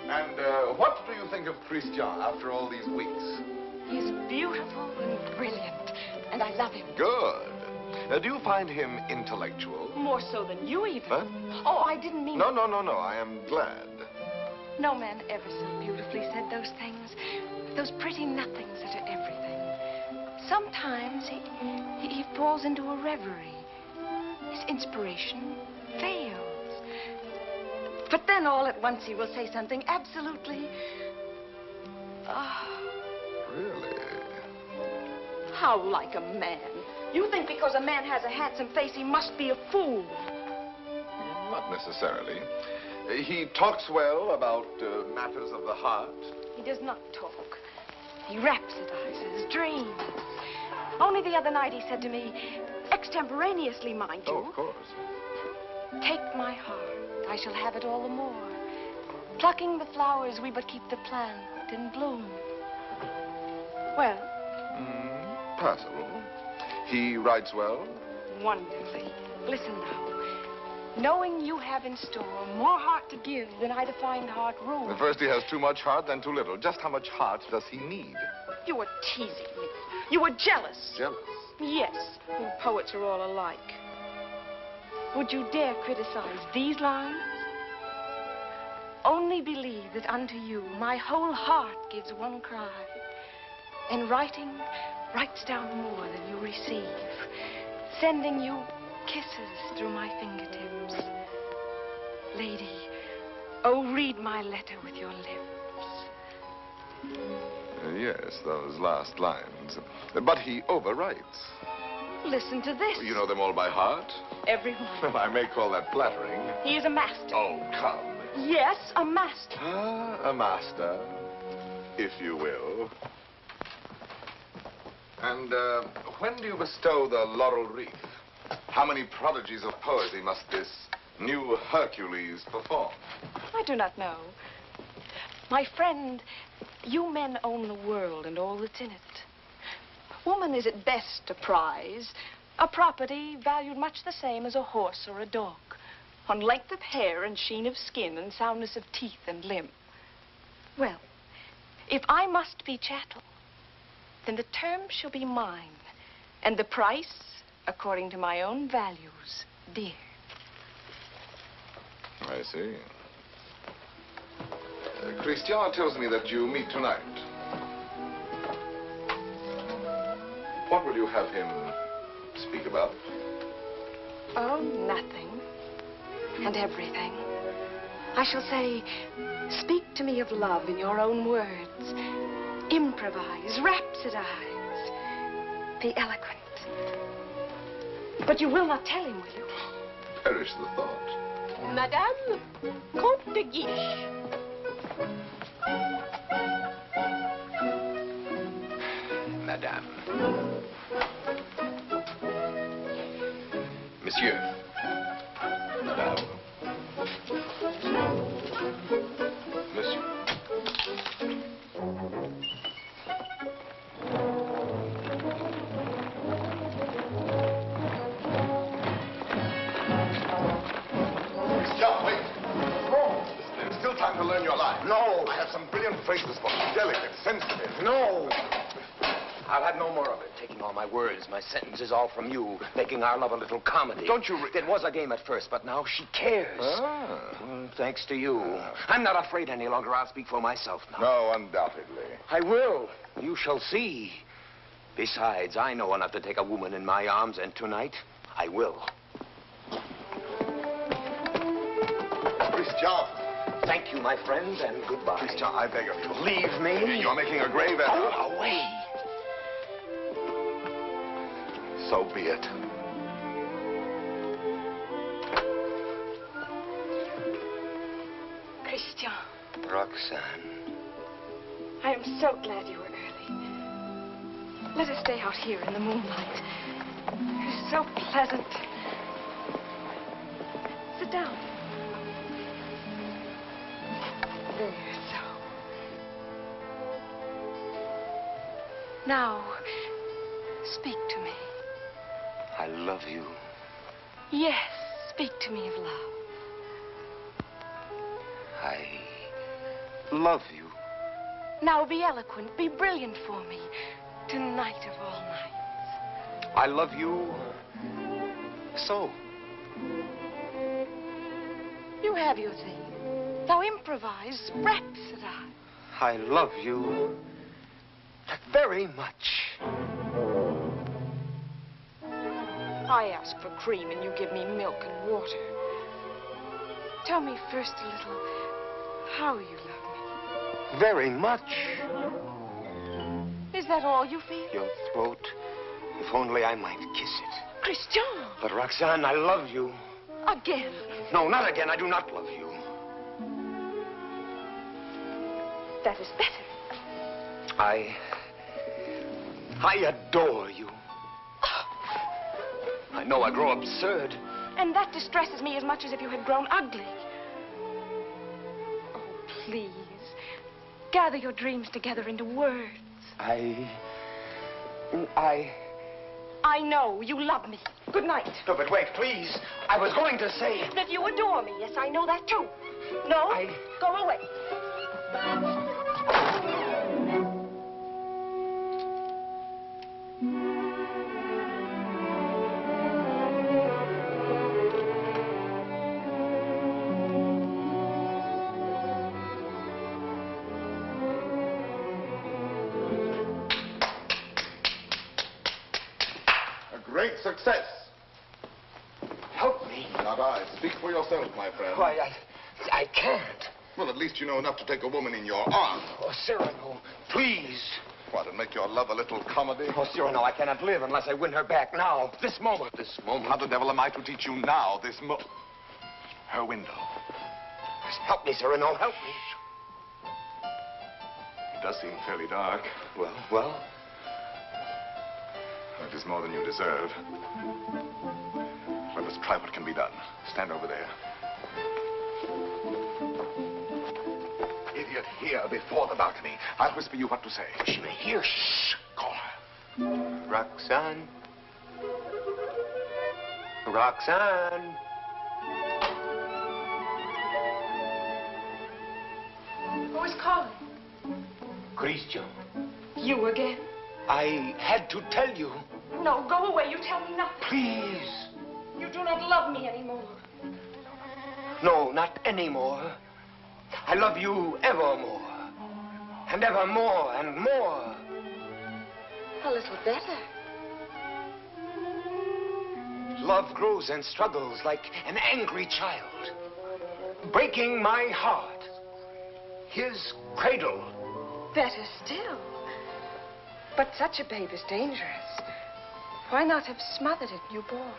And what do you think of Christian after all these weeks? He's beautiful and brilliant, and I love him. Good. Do you find him intellectual? More so than you, even. Huh? Oh, I didn't mean... No. I am glad. No man ever so beautifully said those things. Those pretty nothings that are everything. Sometimes he falls into a reverie. His inspiration fails. But then all at once he will say something absolutely... Really? How like a man. You think because a man has a handsome face, he must be a fool. Not necessarily. He talks well about matters of the heart. He does not talk. He rhapsodizes, dreams. Only the other night he said to me, Extemporaneously, mind you. Oh, of course. Take my heart, I shall have it all the more. Plucking the flowers, we but keep the plant in bloom. Well? Passable. He writes well? Wonderfully. Listen now. Knowing you have in store more heart to give than I to find heart room. First he has too much heart, then too little. Just how much heart does he need? You were teasing me. You were jealous. Jealous? Yes. You poets are all alike. Would you dare criticize these lines? Only believe that unto you my whole heart gives one cry. And writing writes down more than you receive, sending you kisses through my fingertips. Lady, oh, read my letter with your lips. Yes, those last lines. But he overwrites. Listen to this. You know them all by heart? Everyone. Well, I may call that flattering. He is a master. Oh, come. Yes, a master. Ah, a master, if you will. And when do you bestow the laurel wreath? How many prodigies of poesy must this new Hercules perform? I do not know. My friend, you men own the world and all that's in it. Woman is at best a prize, a property valued much the same as a horse or a dog, on length of hair and sheen of skin and soundness of teeth and limb. Well, if I must be chattel, then the term shall be mine, and the price according to my own values, dear. I see. Christian tells me that you meet tonight. What will you have him speak about? Oh, nothing. And everything. I shall say, speak to me of love in your own words. Improvise, rhapsodize. Be eloquent. But you will not tell him, will you? Perish the thought. Madame, Comte de Guiche. Madame. Monsieur. Madame. Monsieur. Christian, wait. There's still time to learn your line. No. I have some brilliant phrases for you. Delicate, sensitive. No. I'll have no more of it. Taking all my words, my sentences, all from you. Making our love a little comedy. Don't you... It was a game at first, but now she cares. Thanks to you. I'm not afraid any longer. I'll speak for myself now. No, undoubtedly. I will. You shall see. Besides, I know enough to take a woman in my arms, and tonight, I will. Christian. Thank you, my friends, and goodbye. Christian, I beg of you. Leave me. You're making a grave error. Go away. So be it. Christian. Roxane. I am so glad you were early. Let us stay out here in the moonlight. It's so pleasant. Sit down. There, so. Now, speak to me. I love you. Yes, speak to me of love. I love you. Now be eloquent, be brilliant for me. Tonight of all nights. I love you so. You have your thing. Now improvise, rhapsodize. I love you very much. I ask for cream and you give me milk and water. Tell me first a little how you love me. Very much. Is that all you feel? Your throat. If only I might kiss it. Christian! But Roxane, I love you. Again. No, not again. I do not love you. That is better. I adore you. know I grow absurd. And that distresses me as much as if you had grown ugly. Oh, please. Gather your dreams together into words. I know. You love me. Good night. No, but wait, please. I was going to say... That you adore me. Yes, I know that too. No? Go away. Great success. Help me. Not I. Speak for yourself, my friend. Why, I can't. Well, at least you know enough to take a woman in your arms. Oh, Cyrano, please. What, and make your love a little comedy? Oh, Cyrano, I cannot live unless I win her back now. This moment. This moment? How the devil am I to teach you now? Her window. Help me, Cyrano, help me. It does seem fairly dark. Well? It is more than you deserve. Let us try what can be done. Stand over there. Idiot, here before the balcony. I'll whisper you what to say. She may hear. Shh. Call her. Roxane. Roxane. Who is calling? Christian. You again? I had to tell you. No, go away. You tell me nothing. Please. You do not love me anymore. No, not anymore. I love you evermore. And evermore and more. A little better. Love grows and struggles like an angry child, breaking my heart. His cradle. Better still. But such a babe is dangerous. Why not have smothered it newborn?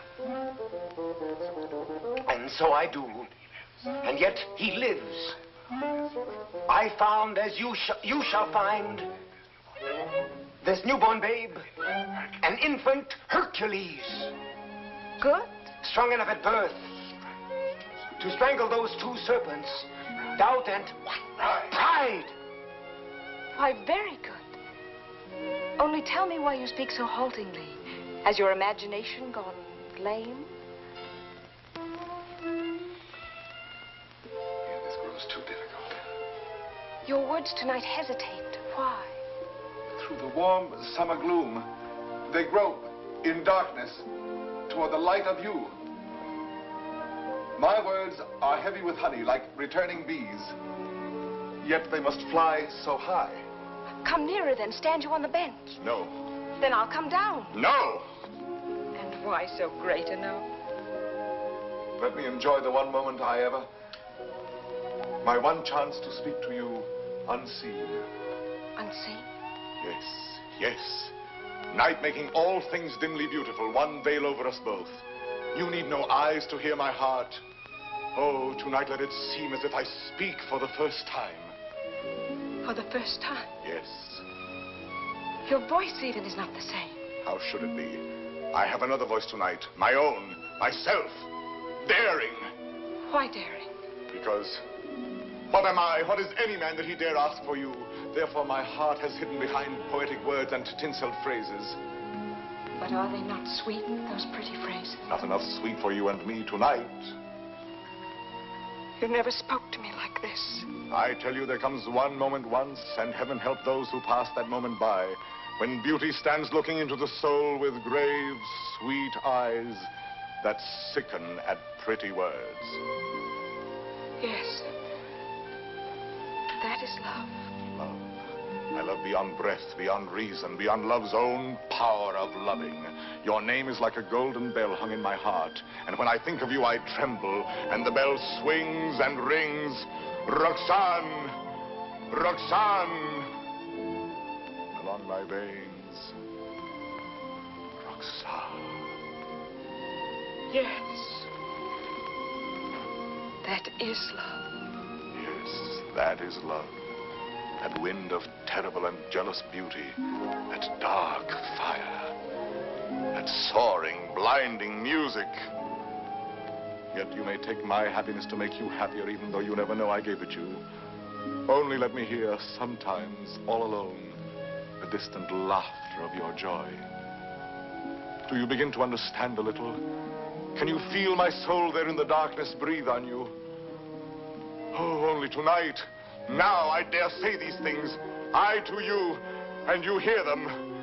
And so I do. And yet he lives. I found, as you shall find, this newborn babe, an infant Hercules. Good. Strong enough at birth to strangle those two serpents, doubt and pride. Why, very good. Only tell me why you speak so haltingly. Has your imagination gone lame? This grows too difficult. Your words tonight hesitate. Why? Through the warm summer gloom, they grope in darkness toward the light of you. My words are heavy with honey, like returning bees. Yet they must fly so high. Come nearer then. Stand you on the bench. No. Then I'll come down. No! And why so great a no? Let me enjoy the one moment I ever... My one chance to speak to you unseen. Unseen? Yes, yes. Night making all things dimly beautiful, one veil over us both. You need no eyes to hear my heart. Oh, tonight let it seem as if I speak for the first time. For the first time? Yes. Your voice even is not the same. How should it be? I have another voice tonight, my own, myself, daring. Why daring? Because what am I, what is any man that he dare ask for you? Therefore my heart has hidden behind poetic words and tinseled phrases. But are they not sweetened, those pretty phrases? Not enough sweet for you and me tonight. You never spoke to me like this. I tell you, there comes one moment once, and heaven help those who pass that moment by, when beauty stands looking into the soul with grave, sweet eyes that sicken at pretty words. Yes. That is love. Love. I love beyond breath, beyond reason, beyond love's own power of loving. Your name is like a golden bell hung in my heart, and when I think of you, I tremble, and the bell swings and rings. Roxane! Roxane! Along my veins. Roxane. Yes. That is love. Yes, that is love. That wind of terrible and jealous beauty. That dark fire. that soaring, blinding music. Yet you may take my happiness to make you happier, even though you never know I gave it you. Only let me hear, sometimes, all alone, the distant laughter of your joy. Do you begin to understand a little? Can you feel my soul there in the darkness breathe on you? Oh, only tonight, now I dare say these things. I to you, and you hear them.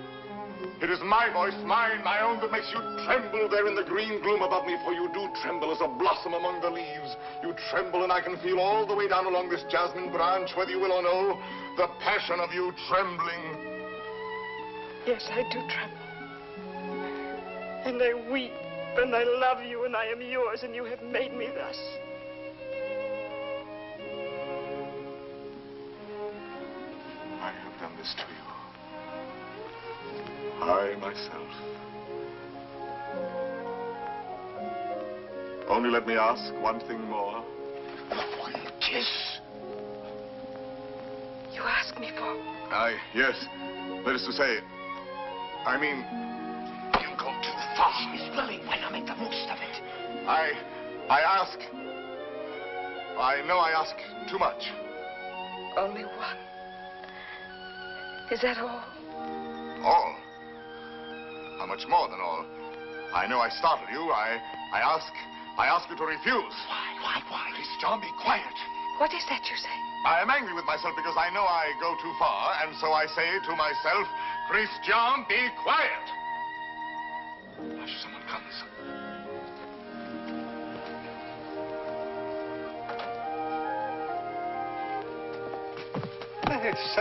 It is my voice, mine, my own, that makes you tremble there in the green gloom above me, for you do tremble as a blossom among the leaves. You tremble, and I can feel all the way down along this jasmine branch, whether you will or no, the passion of you trembling. Yes, I do tremble. And I weep, and I love you, and I am yours, and you have made me thus. I have done this to you. I, myself. Only let me ask one thing more. One kiss. You ask me for? Yes. That is to say, I mean... You go too far. She's willing. Why not make the most of it? I ask... I know I ask too much. Only one. Is that all? All? How much more than all? I know I startled you. I ask you to refuse. Why? Christian, be quiet. What is that you say? I am angry with myself because I know I go too far, and so I say to myself, Christian, be quiet. Hush, someone comes. Yes,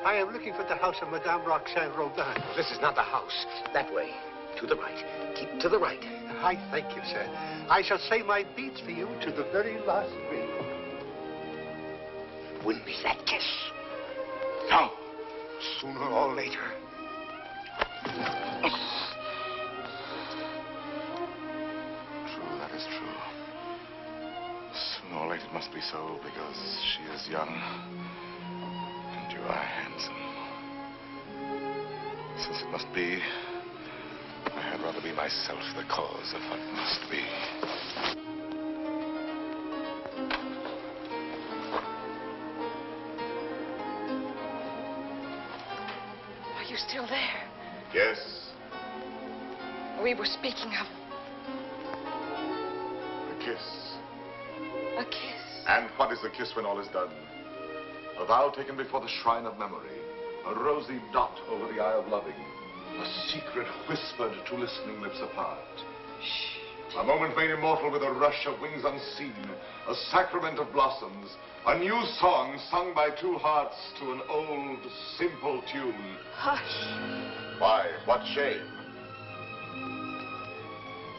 I am looking for the house of Madame Roxane Rodin. This is not the house. That way. To the right. Keep to the right. I thank you, sir. I shall say my beads for you to the very last ring. Wouldn't be that kiss. No. Sooner or later. True, that is true. Sooner or later it must be so, because she is young. And you are handsome. Since it must be, I had rather be myself the cause of what must be. Are you still there? Yes. We were speaking of A kiss. a kiss. And what is a kiss when all is done? A vow taken before the shrine of memory. A rosy dot over the eye of loving. A secret whispered to listening lips apart. A moment made immortal with a rush of wings unseen. A sacrament of blossoms. A new song sung by two hearts to an old, simple tune. Hush. Why? What shame?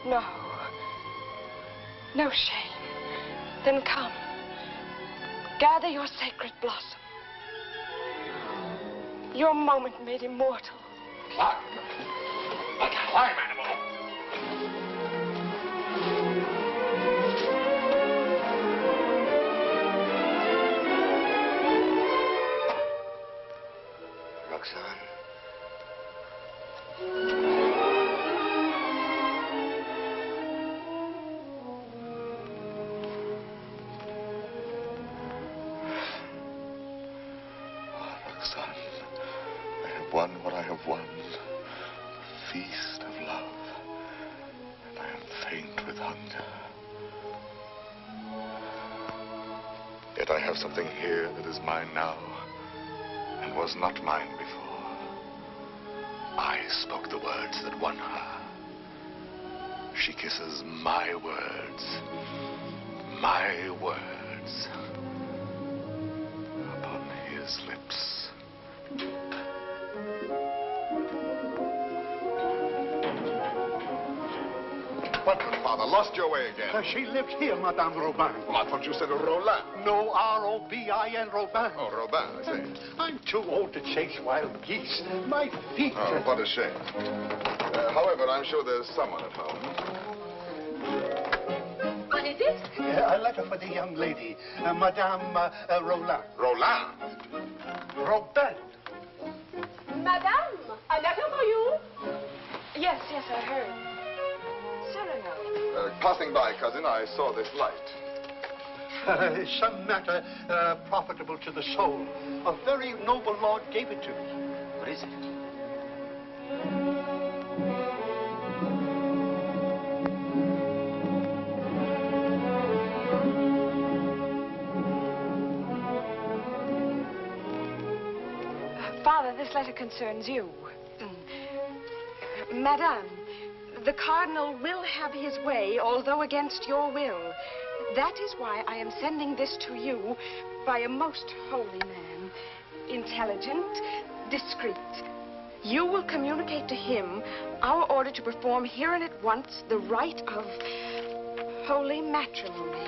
No. No shame. Then come. Gather your sacred blossom. Your moment made immortal. Climb. Climb, animal. Roxane. Roxane, I have won what I have won. The feast of love. And I am faint with hunger. Yet I have something here that is mine now, and was not mine before. I spoke the words that won her. She kisses my words. My words. Upon his lips. What, Father? Lost your way again? She lives here, Madame Robin. Well, I thought you said Roland. No, R-O-B-I-N, Robin. Oh, Robin, I see. I'm too old to chase wild geese. My feet... Oh, what a shame. However, I'm sure there's someone at home. What is it? A letter for the young lady, Madame Roland. Roland? Robin. Madame, a letter for you. Yes, I heard. Cyrano. Passing by, cousin, I saw this light. Some matter profitable to the soul. A very noble lord gave it to me. What is it? Father, this letter concerns you. Madame, the Cardinal will have his way, although against your will. That is why I am sending this to you by a most holy man. Intelligent, discreet. You will communicate to him our order to perform here and at once the rite of holy matrimony.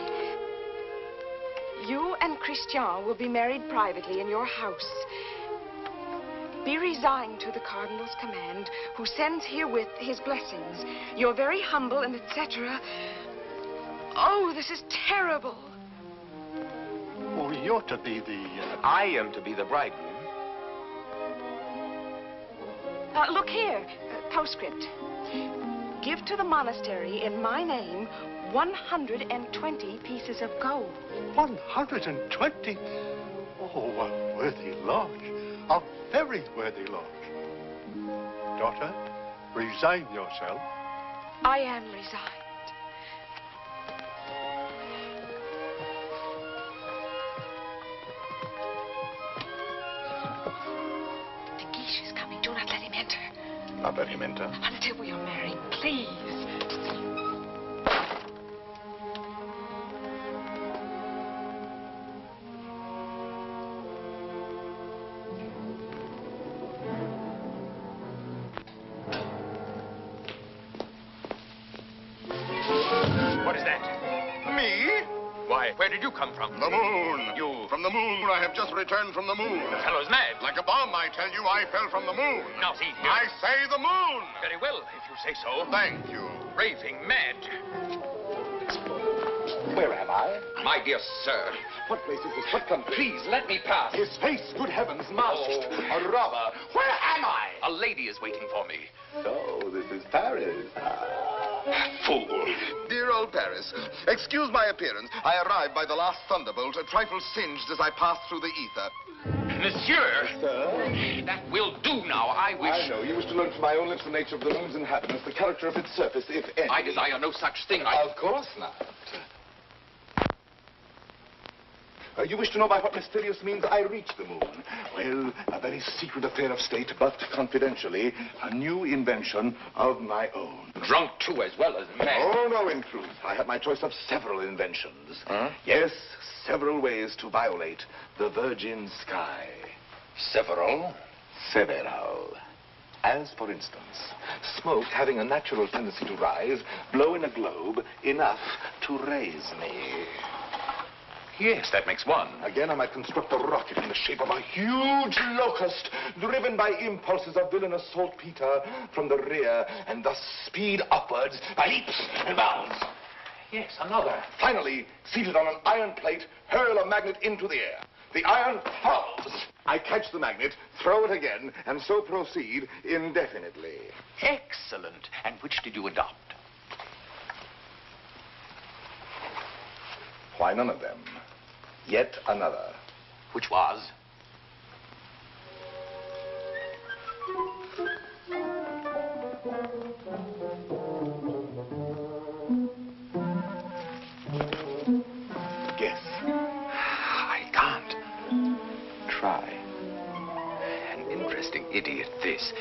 You and Christian will be married privately in your house. Be resigned to the Cardinal's command, who sends herewith his blessings. You're very humble and etc. Oh, this is terrible. Oh, you're to be the... I am to be the bridegroom. Look here, postscript. Give to the monastery in my name 120 pieces of gold. 120? Oh, a worthy lodge. A very worthy lodge. Daughter, resign yourself. I am resigned. De Guiche is coming. Do not let him enter. Not let him enter. Until we are married, please. What is that? Me? Why, where did you come from? The moon. You... From the moon. I have just returned from the moon. The fellow's mad. Like a bomb, I tell you, I fell from the moon. Now, see here. I say the moon. Very well, if you say so. Thank you. Raving mad. Where am I? My dear sir. What place is this? What country? Please, let me pass. His face, good heavens, masked. Oh. A robber. Where am I? A lady is waiting for me. So, this is Paris. Fool. Dear old Paris, excuse my appearance. I arrived by the last thunderbolt, a trifle singed as I passed through the ether. Monsieur. Sir? That will do now. I wish... I know. You wish to learn from my own lips the nature of the moon's inhabitants, the character of its surface, if any. I desire no such thing. Of course not. You wish to know by what mysterious means I reached the moon? Well, a very secret affair of state, but confidentially, a new invention of my own. Drunk, too, as well as mad. Oh, no, in truth. I had my choice of several inventions. Huh? Yes, several ways to violate the virgin sky. Several? Several. As, for instance, smoke having a natural tendency to rise, blow in a globe enough to raise me. Yes, that makes one. Again, I might construct a rocket in the shape of a huge locust, driven by impulses of villainous saltpeter from the rear, and thus speed upwards by leaps and bounds. Yes, another. Finally, seated on an iron plate, hurl a magnet into the air. The iron falls. I catch the magnet, throw it again, and so proceed indefinitely. Excellent. And which did you adopt? Why, none of them. Yet another. Which was? Guess. I can't. Try. An interesting idiot, this.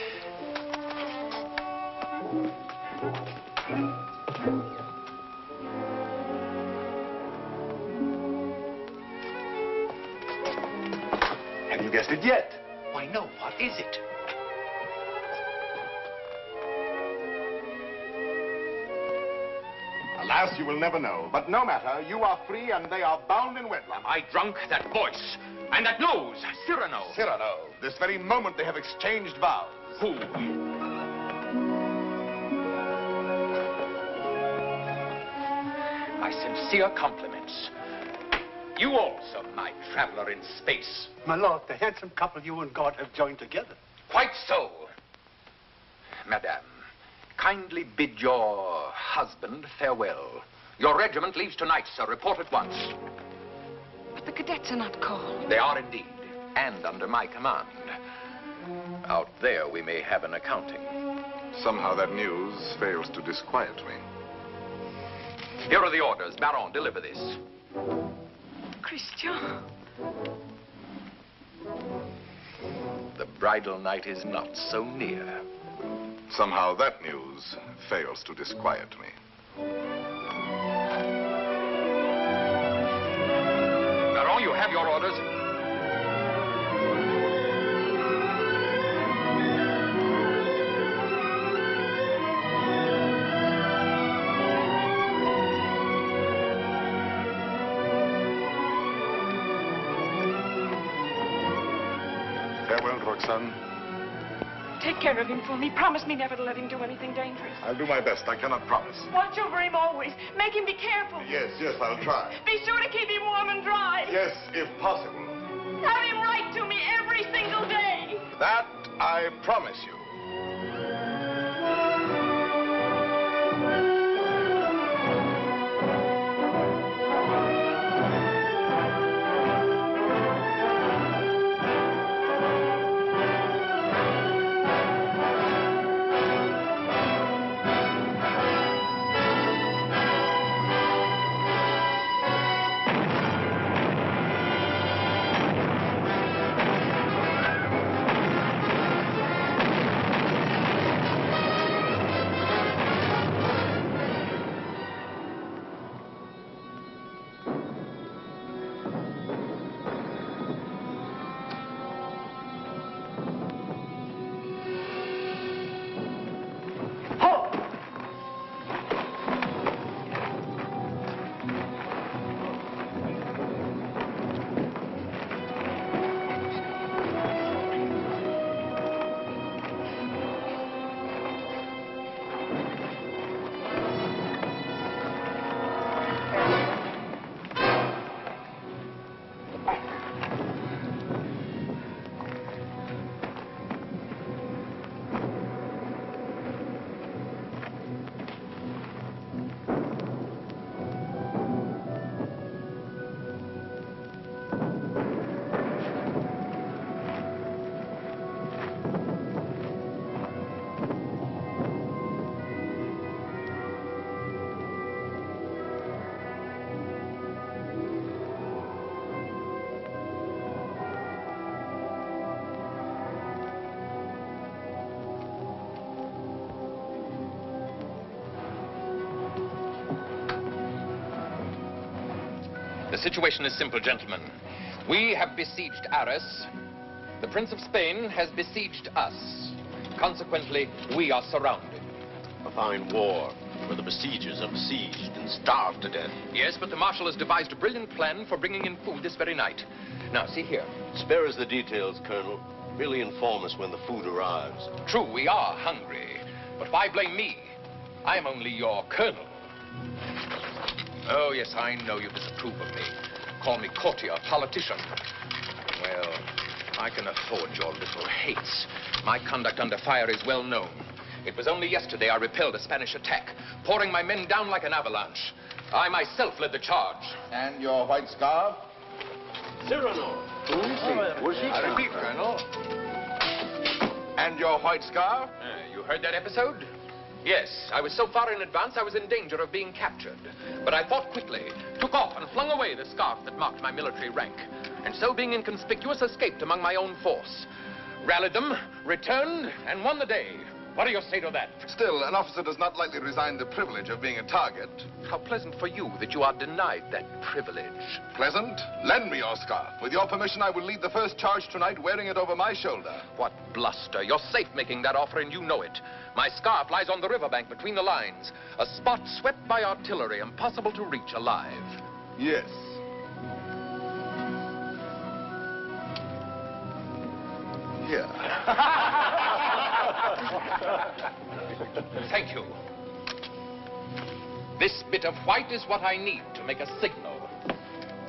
Have you guessed it yet? Why, no. What is it? Alas, you will never know. But no matter. You are free and they are bound in wedlock. Am I drunk? That voice. And that nose. Cyrano. Cyrano. This very moment they have exchanged vows. Who? My sincere compliments. You also, my traveler in space. My lord, the handsome couple you and God have joined together. Quite so. Madame, kindly bid your husband farewell. Your regiment leaves tonight, sir. Report at once. But the cadets are not called. They are indeed, and under my command. Out there, we may have an accounting. Somehow that news fails to disquiet me. Here are the orders. Baron, deliver this. Christian. The bridal night is not so near. Somehow that news fails to disquiet me. Baron, you have your orders. Farewell, Roxane. Take care of him for me. Promise me never to let him do anything dangerous. I'll do my best. I cannot promise. Watch over him always. Make him be careful. Yes, I'll try. Be sure to keep him warm and dry. Yes, if possible. Have him write to me every single day. That I promise you. The situation is simple, gentlemen. We have besieged Arras. The Prince of Spain has besieged us. Consequently, we are surrounded. A fine war where the besiegers are besieged and starved to death. Yes, but the Marshal has devised a brilliant plan for bringing in food this very night. Now, see here. Spare us the details, Colonel. Merely inform us when the food arrives. True, we are hungry. But why blame me? I'm only your colonel. Oh, yes, I know you disapprove of me. Call me courtier, politician. Well, I can afford your little hates. My conduct under fire is well known. It was only yesterday I repelled a Spanish attack, pouring my men down like an avalanche. I myself led the charge. And your white scarf? Cyrano. I repeat, Colonel. And your white scarf? You heard that episode? Yes, I was so far in advance I was in danger of being captured. But I fought quickly, took off and flung away the scarf that marked my military rank. And so, being inconspicuous, escaped among my own force. Rallied them, returned, and won the day. What do you say to that? Still, an officer does not lightly resign the privilege of being a target. How pleasant for you that you are denied that privilege. Pleasant? Lend me your scarf. With your permission, I will lead the first charge tonight wearing it over my shoulder. What bluster. You're safe making that offer, and you know it. My scarf lies on the riverbank between the lines. A spot swept by artillery, impossible to reach alive. Yes. Here. Thank you. This bit of white is what I need to make a signal.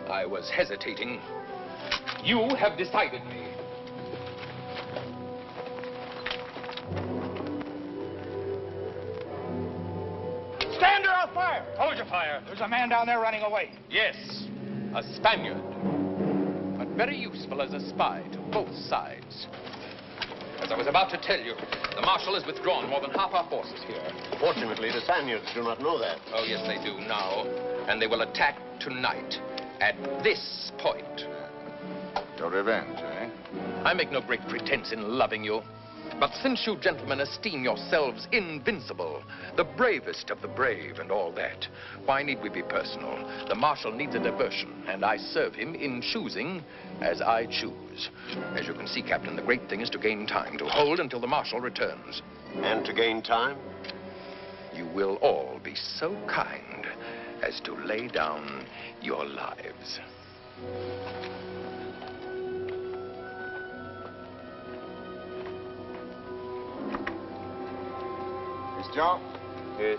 I was hesitating. You have decided me. Hold your fire. There's a man down there running away. Yes, a Spaniard. But very useful as a spy to both sides. As I was about to tell you, the Marshal has withdrawn more than half our forces here. Fortunately, the Spaniards do not know that. Oh, yes, they do now. And they will attack tonight at this point. Your revenge, eh? I make no great pretense in loving you. But since you gentlemen esteem yourselves invincible, the bravest of the brave and all that, why need we be personal? The Marshal needs a diversion, and I serve him in choosing as I choose. As you can see, Captain, the great thing is to gain time, to hold until the Marshal returns. And to gain time? You will all be so kind as to lay down your lives. John? Yes.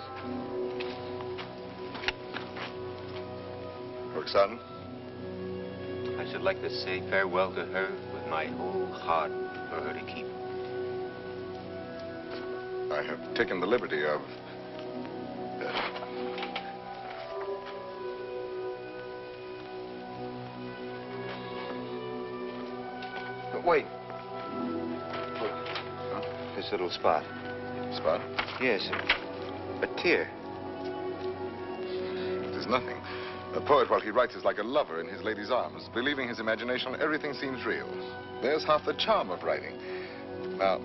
Roxane? I should like to say farewell to her with my whole heart for her to keep. I have taken the liberty of... But wait. This little spot. Spot? Yes, a tear. It is nothing. A poet, while he writes, is like a lover in his lady's arms. Believing his imagination, everything seems real. There's half the charm of writing. Now,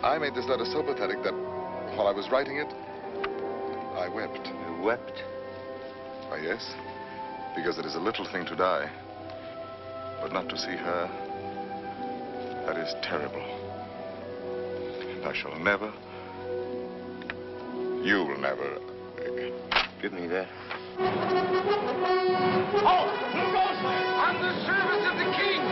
I made this letter so pathetic that while I was writing it, I wept. You wept? Why, yes. Because it is a little thing to die. But not to see her, that is terrible. And I shall never... You will never... Give me that. Oh, who goes there? On the service of the king!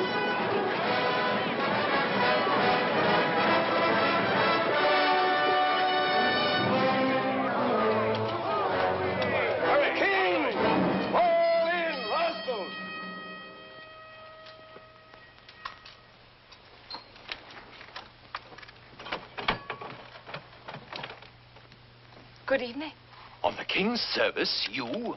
King! Fall in, rascals! Good evening. On the King's service, you? Gentlemen!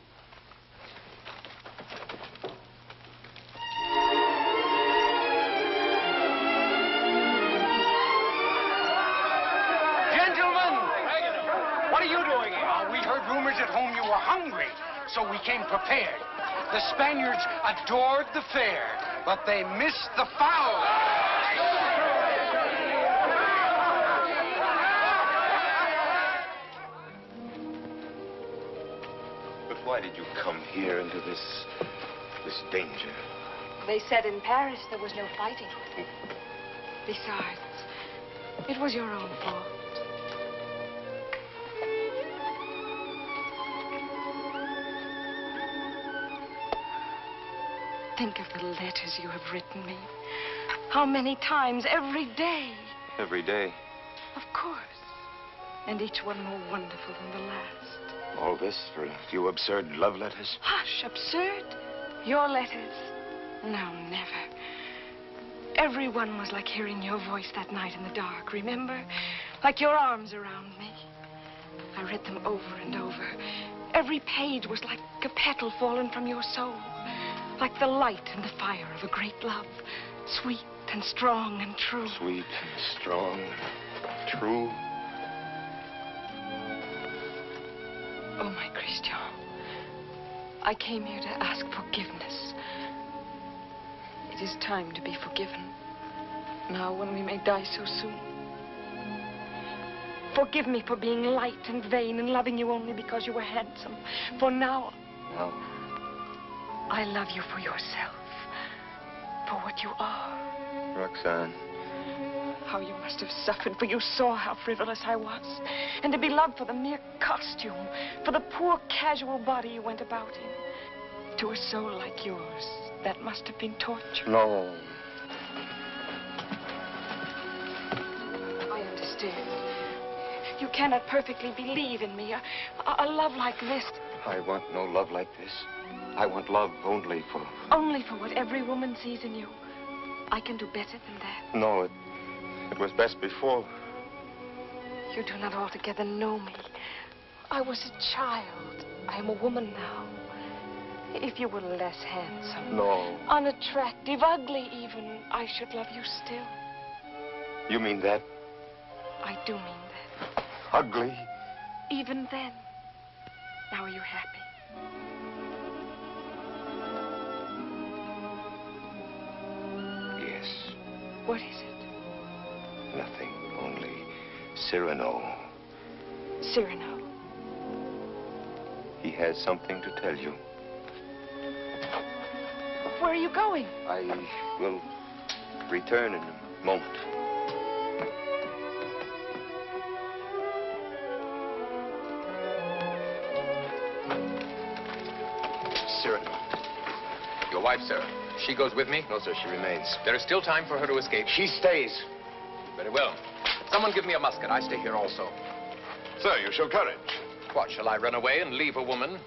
What are you doing here? We heard rumors at home you were hungry, so we came prepared. The Spaniards adored the fare, but they missed the fowl. Why did you come here into this danger? They said in Paris there was no fighting. Besides, it was your own fault. Think of the letters you have written me. How many times every day? Every day. Of course. And each one more wonderful than the last. All this for a few absurd love letters? Hush, absurd? Your letters? No, never. Every one was like hearing your voice that night in the dark, remember? Like your arms around me. I read them over and over. Every page was like a petal fallen from your soul. Like the light and the fire of a great love. Sweet and strong and true. Sweet and strong, true. Oh, my Christian. I came here to ask forgiveness. It is time to be forgiven. Now, when we may die so soon. Forgive me for being light and vain and loving you only because you were handsome. For now... No. I love you for yourself. For what you are. Roxane. How you must have suffered, for you saw how frivolous I was. And to be loved for the mere costume, for the poor casual body you went about in. To a soul like yours, that must have been torture. No. I understand. You cannot perfectly believe in me. A love like this. I want no love like this. I want love only for... Only for what every woman sees in you. I can do better than that. No, it was best before. You do not altogether know me. I was a child. I am a woman now. If you were less handsome, No. unattractive, ugly even, I should love you still. You mean that? I do mean that. Ugly? Even then. Now are you happy? Yes. What is it? Nothing. Only Cyrano. Cyrano. He has something to tell you. Where are you going? I will return in a moment. Cyrano. Your wife, sir. She goes with me? No, sir, she remains. There is still time for her to escape. She stays. Very well. Someone give me a musket. I stay here also. Sir, you show courage. What, shall I run away and leave a woman?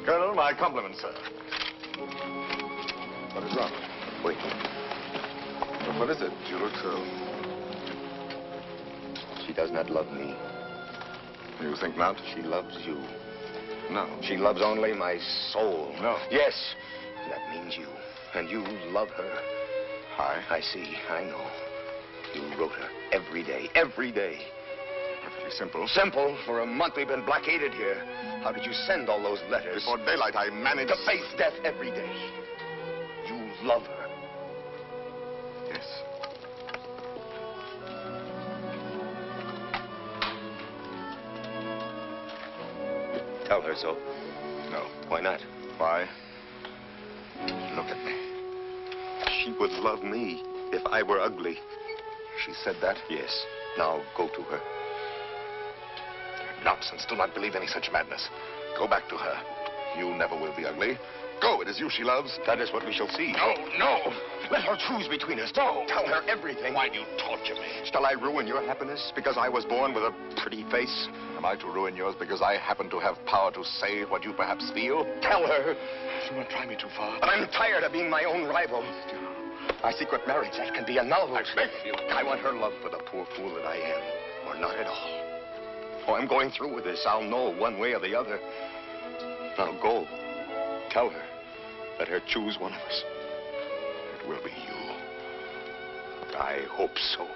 Colonel, my compliments, sir. What is wrong? Wait. But what is it? You look so... She does not love me. You think not? She loves you. No. She loves only my soul. No. Yes. That means you. And you love her. I see. I know. You wrote her every day. Every day. Perfectly simple. Simple. For a month we've been blockaded here. How did you send all those letters? Before daylight, I managed... To face death every day. You love her. Yes. Tell her so. No. Why not? Why? Look at me. She would love me if I were ugly. She said that? Yes. Now go to her. Nonsense. Do not believe any such madness. Go back to her. You never will be ugly. Go. It is you she loves. That is what we shall see. No, no. Let her choose between us. No. Tell her everything. Why do you torture me? Shall I ruin your happiness because I was born with a pretty face? Am I to ruin yours because I happen to have power to say what you perhaps feel? Tell her. Do not try me too far. But I'm tired of being my own rival. My secret marriage, that can be annulled. I beg of you. I want her love for the poor fool that I am, or not at all. Oh, I'm going through with this. I'll know one way or the other. Now go. Tell her. Let her choose one of us. It will be you. I hope so.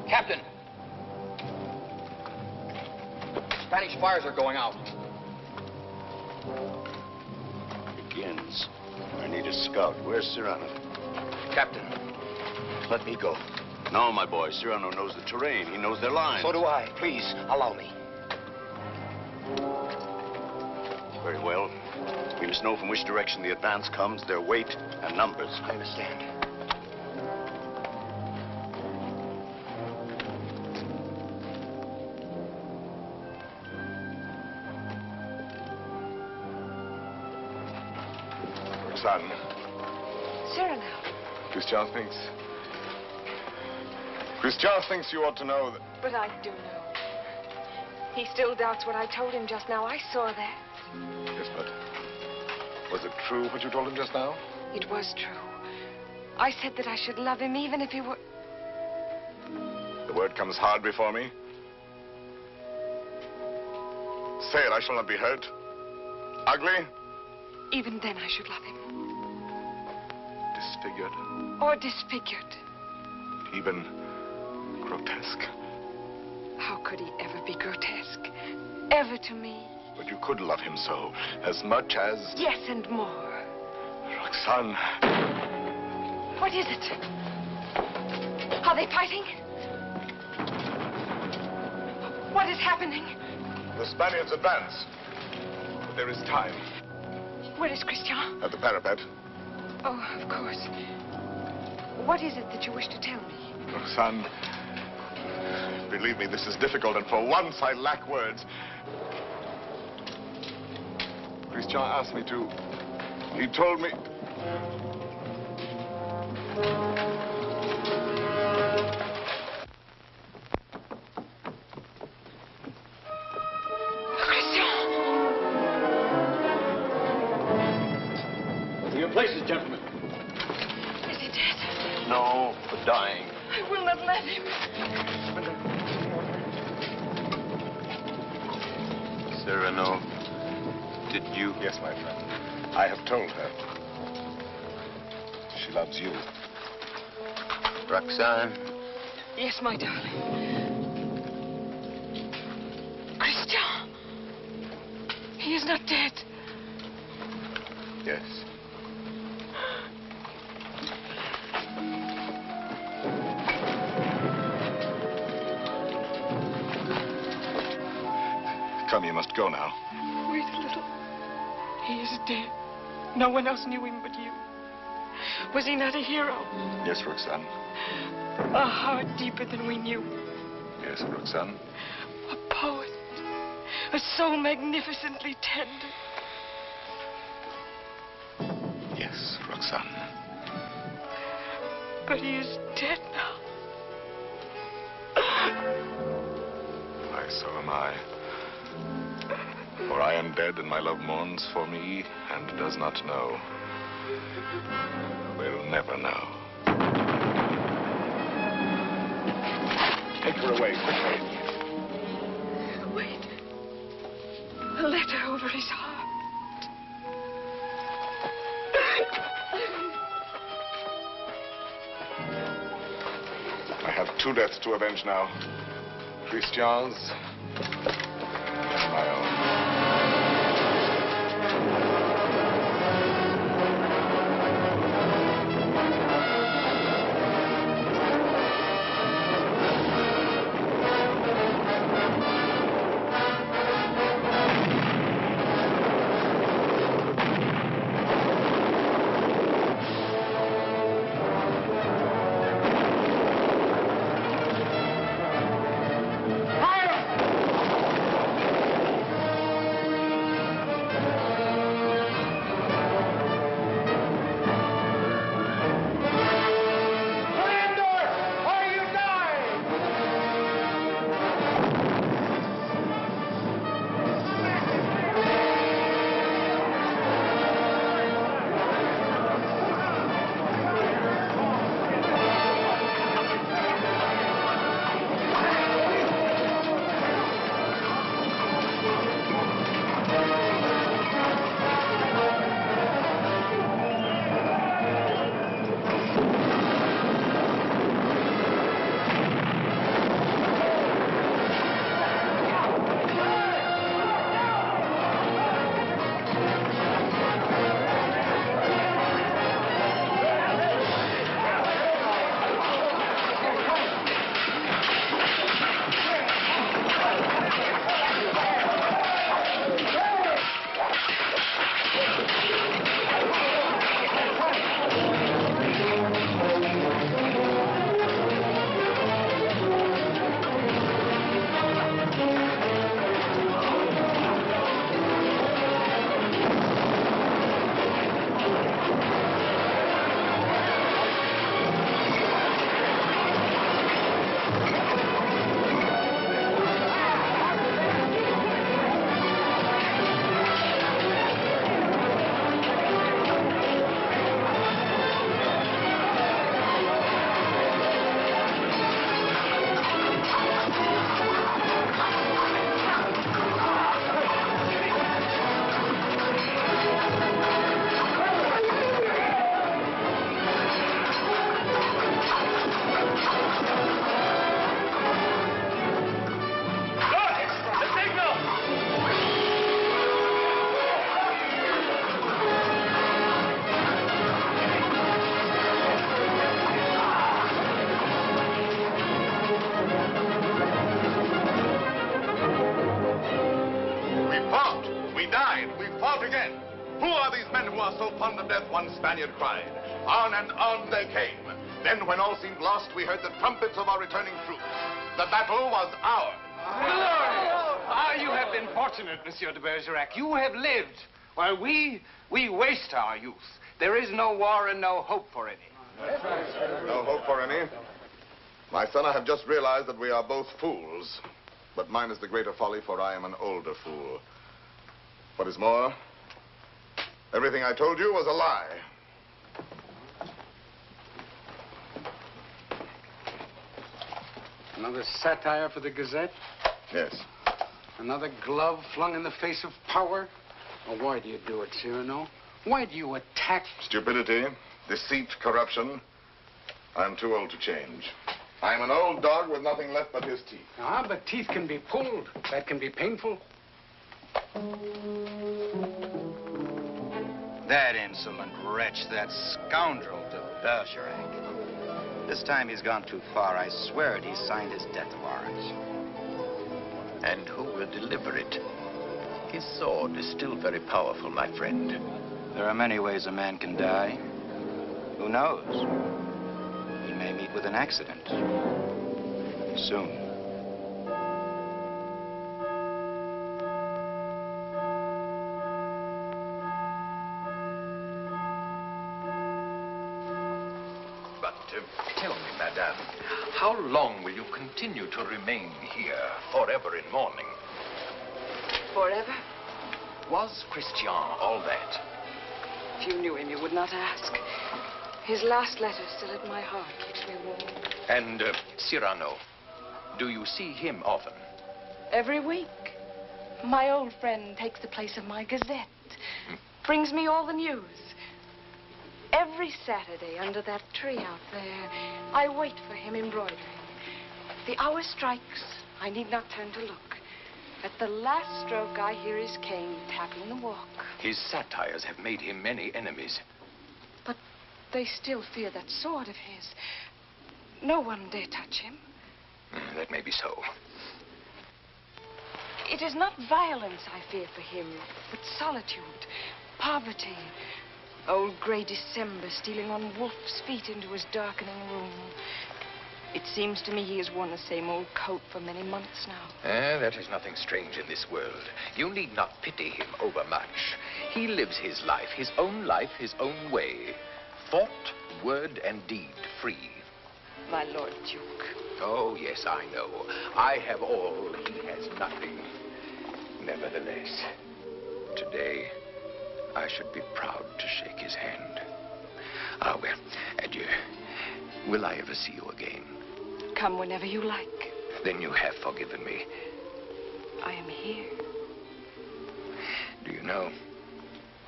Captain! Spanish fires are going out. Begins. I need a scout. Where's Cyrano? Captain, let me go. No, my boy. Cyrano knows the terrain. He knows their lines. So do I. Please, allow me. Very well. We must know from which direction the advance comes, their weight and numbers. I understand. Roxane. Cyrano. Christian thinks you ought to know that... But I do know. He still doubts what I told him just now. I saw that. Yes, but... Was it true what you told him just now? It was true. I said that I should love him even if he were... The word comes hard before me. Say it, I shall not be hurt. Ugly? Even then I should love him. Disfigured? Or disfigured. Even grotesque? How could he ever be grotesque? Ever to me? But you could love him so, as much as... Yes, and more. Roxane. What is it? Are they fighting? What is happening? The Spaniards advance. But there is time. Where is Christian? At the parapet. Oh, of course. What is it that you wish to tell me? Roxane, believe me, this is difficult, and for once I lack words. Christian asked me to... He told me... To your place, Cyrano, did you? Yes, my friend. I have told her. She loves you. Roxane? Yes, my darling. Christian! He is not dead. Yes. Come, you must go now. Wait a little. He is dead. No one else knew him but you. Was he not a hero? Yes, Roxane. A heart deeper than we knew. Yes, Roxane. A poet. A soul magnificently tender. Yes, Roxane. But he is dead now. Why, so am I. For I am dead, and my love mourns for me, and does not know. Will never know. Take her away, quickly. Wait. A letter over his heart. I have 2 deaths to avenge now. Christian's and my own. Spaniard cried. On and on they came. Then, when all seemed lost, we heard the trumpets of our returning troops. The battle was ours. Ah, you have been fortunate, Monsieur de Bergerac. You have lived, while we waste our youth. There is no war and no hope for any. No hope for any? My son, I have just realized that we are both fools. But mine is the greater folly, for I am an older fool. What is more, everything I told you was a lie. Another satire for the Gazette? Yes. Another glove flung in the face of power? Well, why do you do it, Cyrano? Why do you attack... Stupidity, deceit, corruption. I'm too old to change. I'm an old dog with nothing left but his teeth. Ah, but teeth can be pulled. That can be painful. That insolent wretch, that scoundrel de Bergerac. This time he's gone too far. I swear it, he signed his death warrant. And who will deliver it? His sword is still very powerful, my friend. There are many ways a man can die. Who knows? He may meet with an accident. Soon. But tell me, madame, how long will you continue to remain here, forever in mourning? Forever? Was Christian all that? If you knew him, you would not ask. His last letter still at my heart keeps me warm. And Cyrano, do you see him often? Every week. My old friend takes the place of my gazette. Brings me all the news. Every Saturday under that tree out there, I wait for him embroidering. The hour strikes. I need not turn to look. At the last stroke, I hear his cane tapping the walk. His satires have made him many enemies. But they still fear that sword of his. No one dare touch him. That may be so. It is not violence I fear for him, but solitude, poverty. Old gray December stealing on wolf's feet into his darkening room. It seems to me he has worn the same old coat for many months now. That is nothing strange in this world. You need not pity him overmuch. He lives his life, his own way. Thought, word, and deed free. My Lord Duke. Oh, yes, I know. I have all, he has nothing. Nevertheless, today, I should be proud to shake his hand. Ah, well, adieu. Will I ever see you again? Come whenever you like. Then you have forgiven me. I am here. Do you know,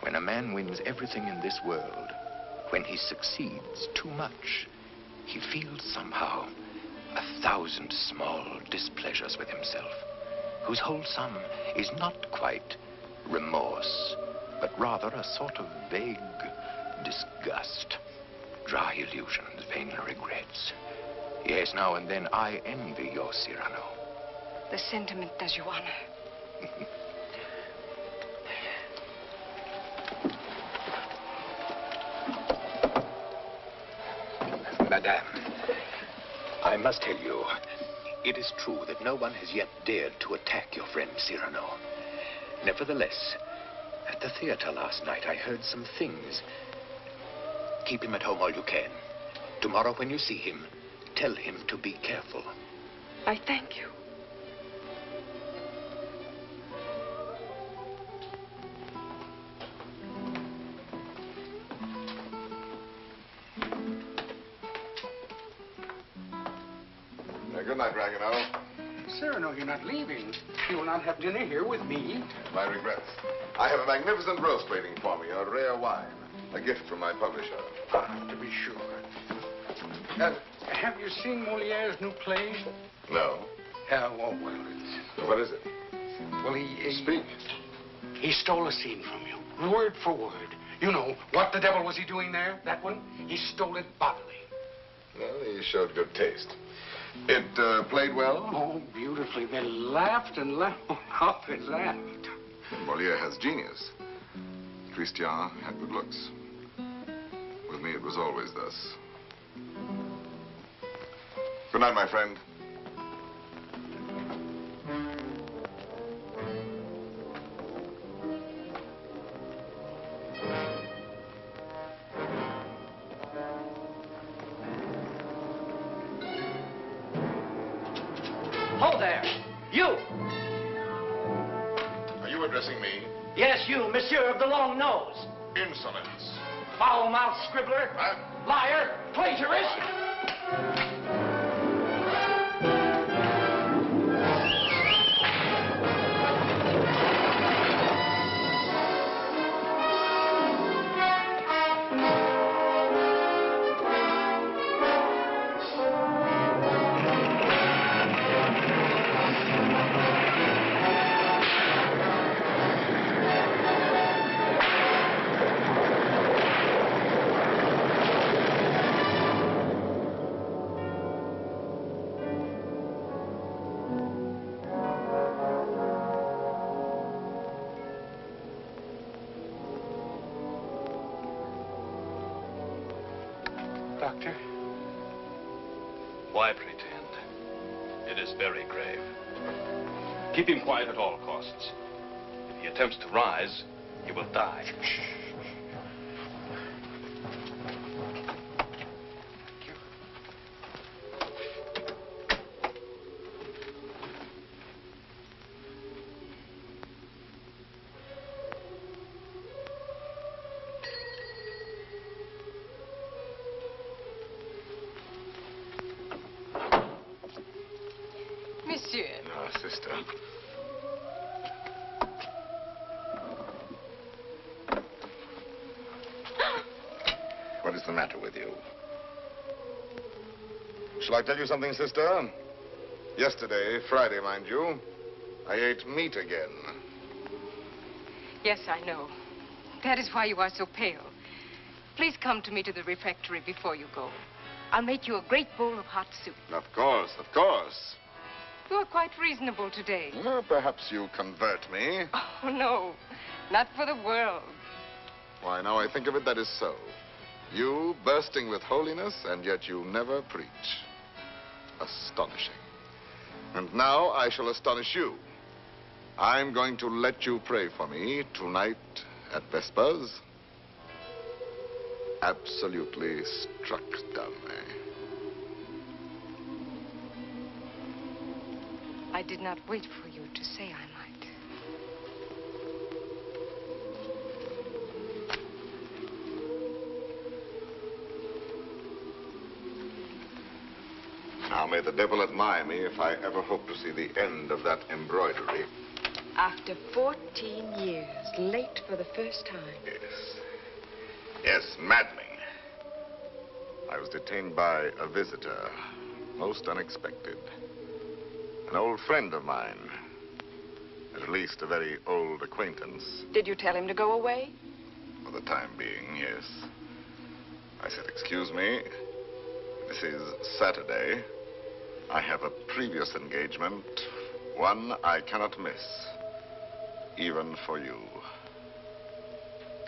when a man wins everything in this world, when he succeeds too much, he feels somehow 1,000 small displeasures with himself, whose whole sum is not quite remorse, but rather a sort of vague disgust. Dry illusions, vain regrets. Yes, now and then I envy your Cyrano. The sentiment does you honor. Madame, I must tell you, it is true that no one has yet dared to attack your friend Cyrano. Nevertheless, at the theater last night, I heard some things. Keep him at home all you can. Tomorrow when you see him, tell him to be careful. I thank you. Good night, Ragueneau. Cyrano, you're not leaving. You will not have dinner here with me. My regrets. I have a magnificent roast waiting for me, a rare wine. A gift from my publisher. To be sure. Have you seen Moliere's new play? No. Oh, well, it's... What is it? Well, he... Speak. He stole a scene from you, word for word. You know, what the devil was he doing there? That one? He stole it bodily. Well, he showed good taste. It played well? Oh, beautifully. They laughed and laughed. How they laughed. Moliere has genius. Christian had good looks. With me, it was always thus. Good night, my friend. Hold there! You! Are you addressing me? Yes, you, monsieur of the long nose. Insolence. Foul-mouthed scribbler. Liar. Plagiarist. Doctor? Why pretend? It is very grave. Keep him quiet at all costs. If he attempts to rise, he will die. Monsieur. No, sister. What is the matter with you? Shall I tell you something, sister? Yesterday, Friday, mind you, I ate meat again. Yes, I know. That is why you are so pale. Please come to me to the refectory before you go. I'll make you a great bowl of hot soup. Of course, of course. You are quite reasonable today. Well, perhaps you convert me. Oh, no. Not for the world. Why, now I think of it, that is so. You bursting with holiness, and yet you never preach. Astonishing. And now I shall astonish you. I'm going to let you pray for me tonight at Vespers. Absolutely struck dumb, eh? I did not wait for you to say I might. Now, may the devil admire me if I ever hope to see the end of that embroidery. After 14 years, late for the first time. Yes. Yes, maddening. I was detained by a visitor, most unexpected. An old friend of mine. At least a very old acquaintance. Did you tell him to go away? For the time being, yes. I said, excuse me, this is Saturday. I have a previous engagement, one I cannot miss, even for you.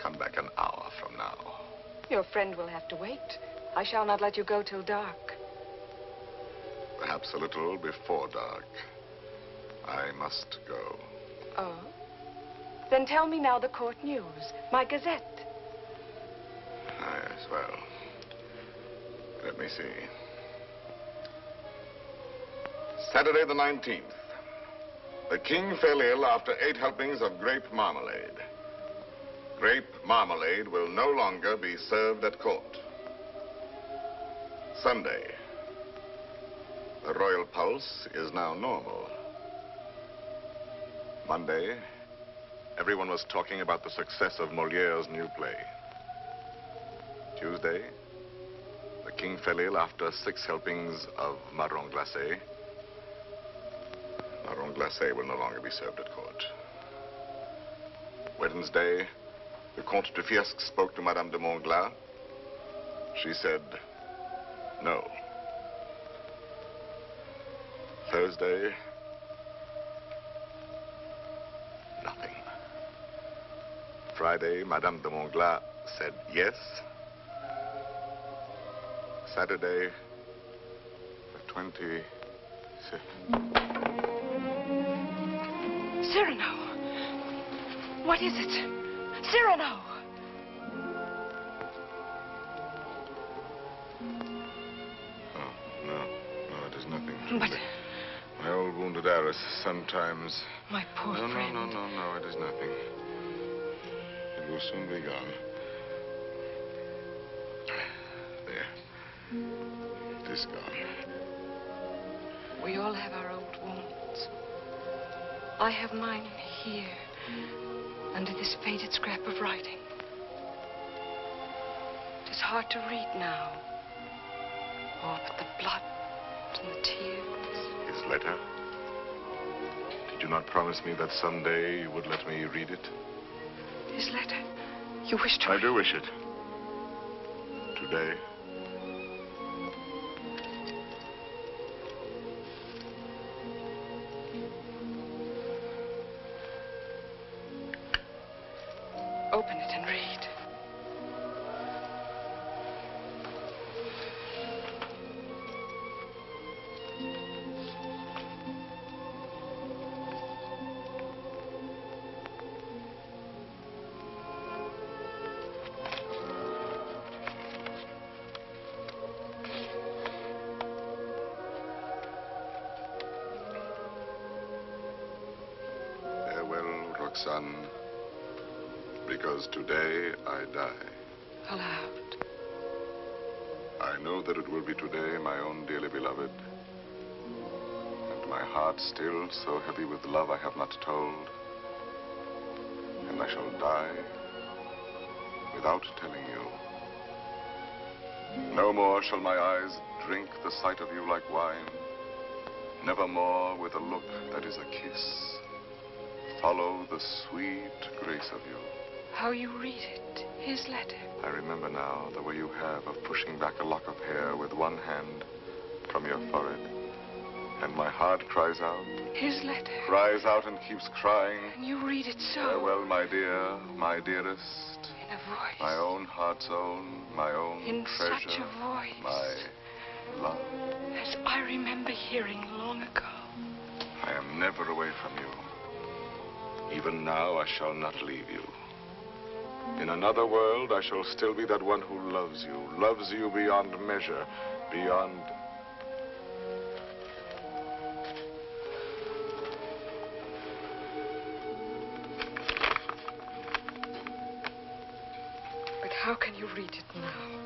Come back an hour from now. Your friend will have to wait. I shall not let you go till dark. Perhaps a little before dark. I must go. Oh? Then tell me now the court news, my gazette. Ah, yes, well. Let me see. Saturday the 19th. The king fell ill after 8 helpings of grape marmalade. Grape marmalade will no longer be served at court. Sunday. The royal pulse is now normal. Monday, everyone was talking about the success of Moliere's new play. Tuesday, the king fell ill after 6 helpings of marron glacé. Marron glacé will no longer be served at court. Wednesday, the Comte de Fiesque spoke to Madame de Montglat. She said, no. Thursday, nothing. Friday, Madame de Montglat said yes. Saturday, the 26th. Cyrano! What is it? Cyrano! Oh, no, it is nothing. But... my old wounded Arras sometimes... My poor friend. No, it is nothing. It will soon be gone. There. It is gone. We all have our old wounds. I have mine here, under this faded scrap of writing. It is hard to read now. Oh, but the blood and the tears. His letter? Did you not promise me that someday you would let me read it? His letter? You wish to... I do wish it. Today. Open it and read. Roxane, because today I die. Aloud. I know that it will be today, my own dearly beloved, and my heart still so heavy with love I have not told, and I shall die without telling you. No more shall my eyes drink the sight of you like wine. Nevermore with a look that is a kiss follow the sweet grace of you. How you read it, his letter. I remember now the way you have of pushing back a lock of hair with one hand from your forehead. And my heart cries out. His letter. Cries out and keeps crying. And you read it so. Farewell, my dear, my dearest. In a voice. My own heart's own, my own in treasure. In such a voice. My love. As I remember hearing long ago. I am never away from you. Even now I shall not leave you. In another world, I shall still be that one who loves you beyond measure, beyond... But how can you read it now?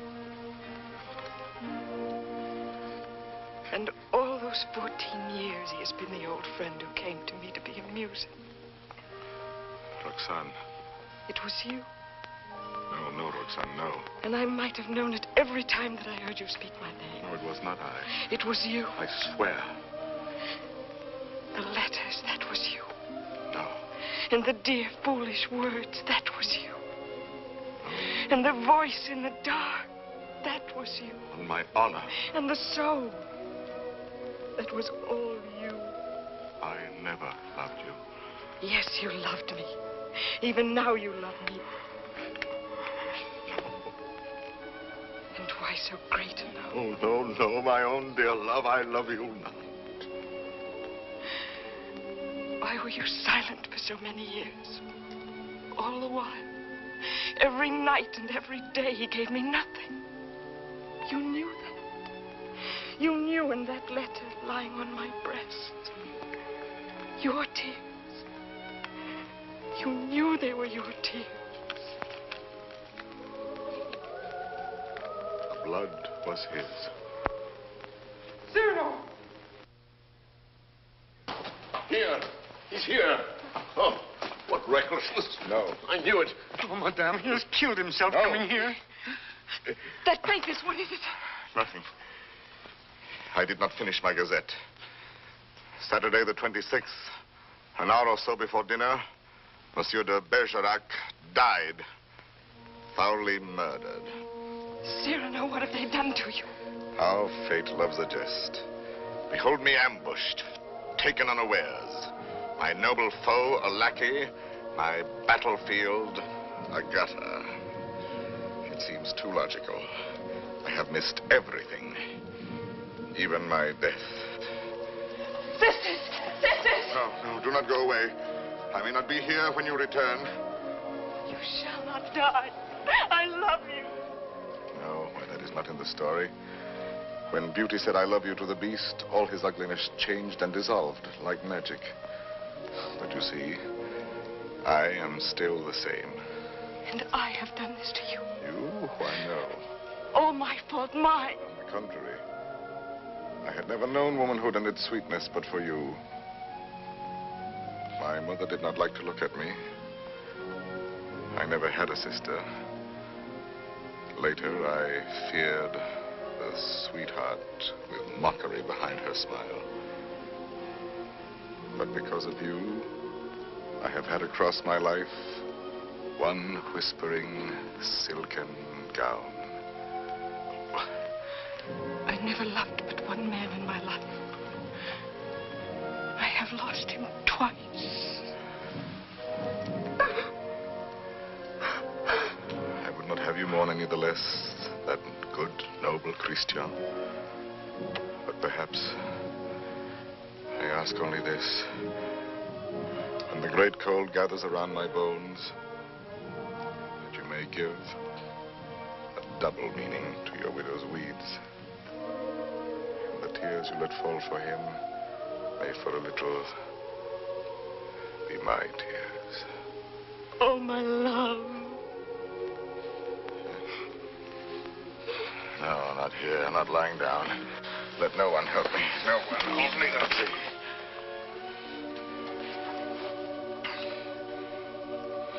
And all those 14 years he has been the old friend who came to me to be amusing. Roxane. It was you. No, Roxane, no. And I might have known it every time that I heard you speak my name. No, it was not I. It was you. I swear. The letters, that was you. No. And the dear, foolish words, that was you. And the voice in the dark, that was you. On my honor. And the soul, that was all you. I never loved you. Yes, you loved me. Even now you love me. And why so great a love? Oh, no, my own dear love, I love you not. Why were you silent for so many years? All the while. Every night and every day he gave me nothing. You knew that. You knew in that letter lying on my breast. Your tears. You knew they were your tears. The blood was his. Cyrano! Here. He's here. Oh, what recklessness. No. I knew it. Oh, madame, he has killed himself coming here. That papers, what is it? Nothing. I did not finish my gazette. Saturday the 26th, an hour or so before dinner, Monsieur de Bergerac died. Foully murdered. Cyrano, what have they done to you? How fate loves a jest. Behold me ambushed, taken unawares. My noble foe, a lackey. My battlefield, a gutter. It seems too logical. I have missed everything. Even my death. Sisters! Sisters! No, do not go away. I may not be here when you return. You shall not die. I love you. No, well, that is not in the story. When Beauty said I love you to the beast, all his ugliness changed and dissolved like magic. But you see, I am still the same. And I have done this to you. You? Why, no. All my fault, mine. On the contrary. I had never known womanhood and its sweetness but for you. My mother did not like to look at me. I never had a sister. Later, I feared the sweetheart with mockery behind her smile. But because of you, I have had across my life one whispering silken gown. I never loved but one man in my life. I have lost him twice. I would not have you mourn any the less that good, noble Christian. But perhaps I ask only this. When the great cold gathers around my bones, that you may give a double meaning to your widow's weeds. And the tears you let fall for him may for a little be my tears. Oh, my love. No, not here, not lying down. Let no one help me. No one. Only the sea.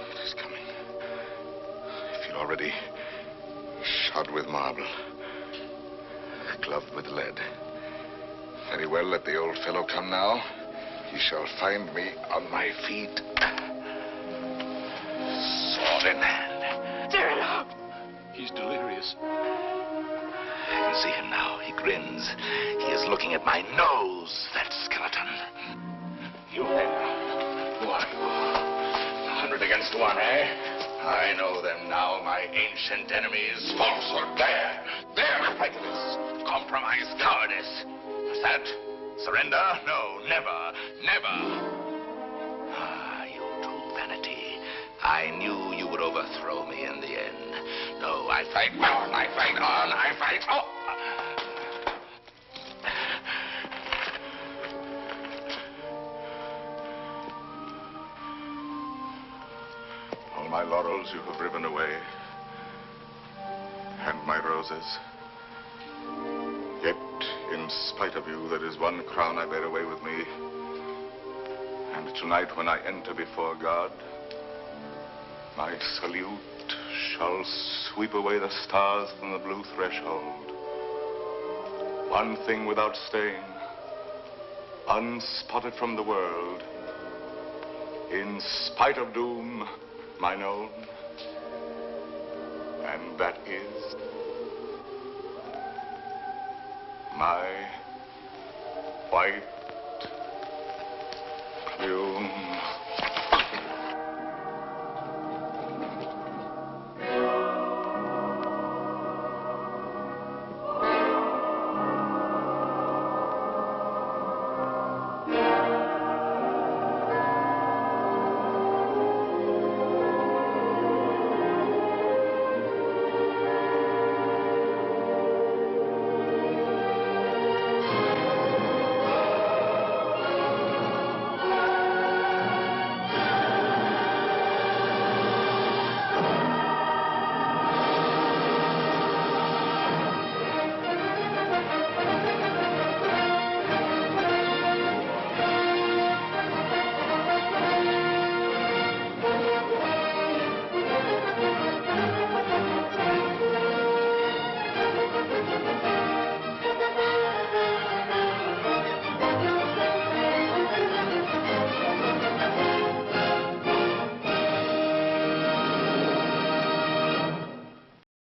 It is coming. I feel already shod with marble, gloved with lead. Very well, let the old fellow come now. He shall find me on my feet. Sword in hand. Cyrano! He's delirious. I can see him now. He grins. He is looking at my nose, that skeleton. You there. Who are you? 100 against 1, eh? I know them now, my ancient enemies. Falsehood. There, prejudice. Compromise, cowardice. What's that? Surrender? No, never, never. Ah, you true vanity. I knew you would overthrow me in the end. No, I fight on, I fight on, I fight on. All my laurels you have riven away, and my roses. Yet, in spite of you, there is one crown I bear away with me. And tonight, when I enter before God, my salute shall sweep away the stars from the blue threshold. One thing without stain, unspotted from the world, in spite of doom, mine own, and that is my white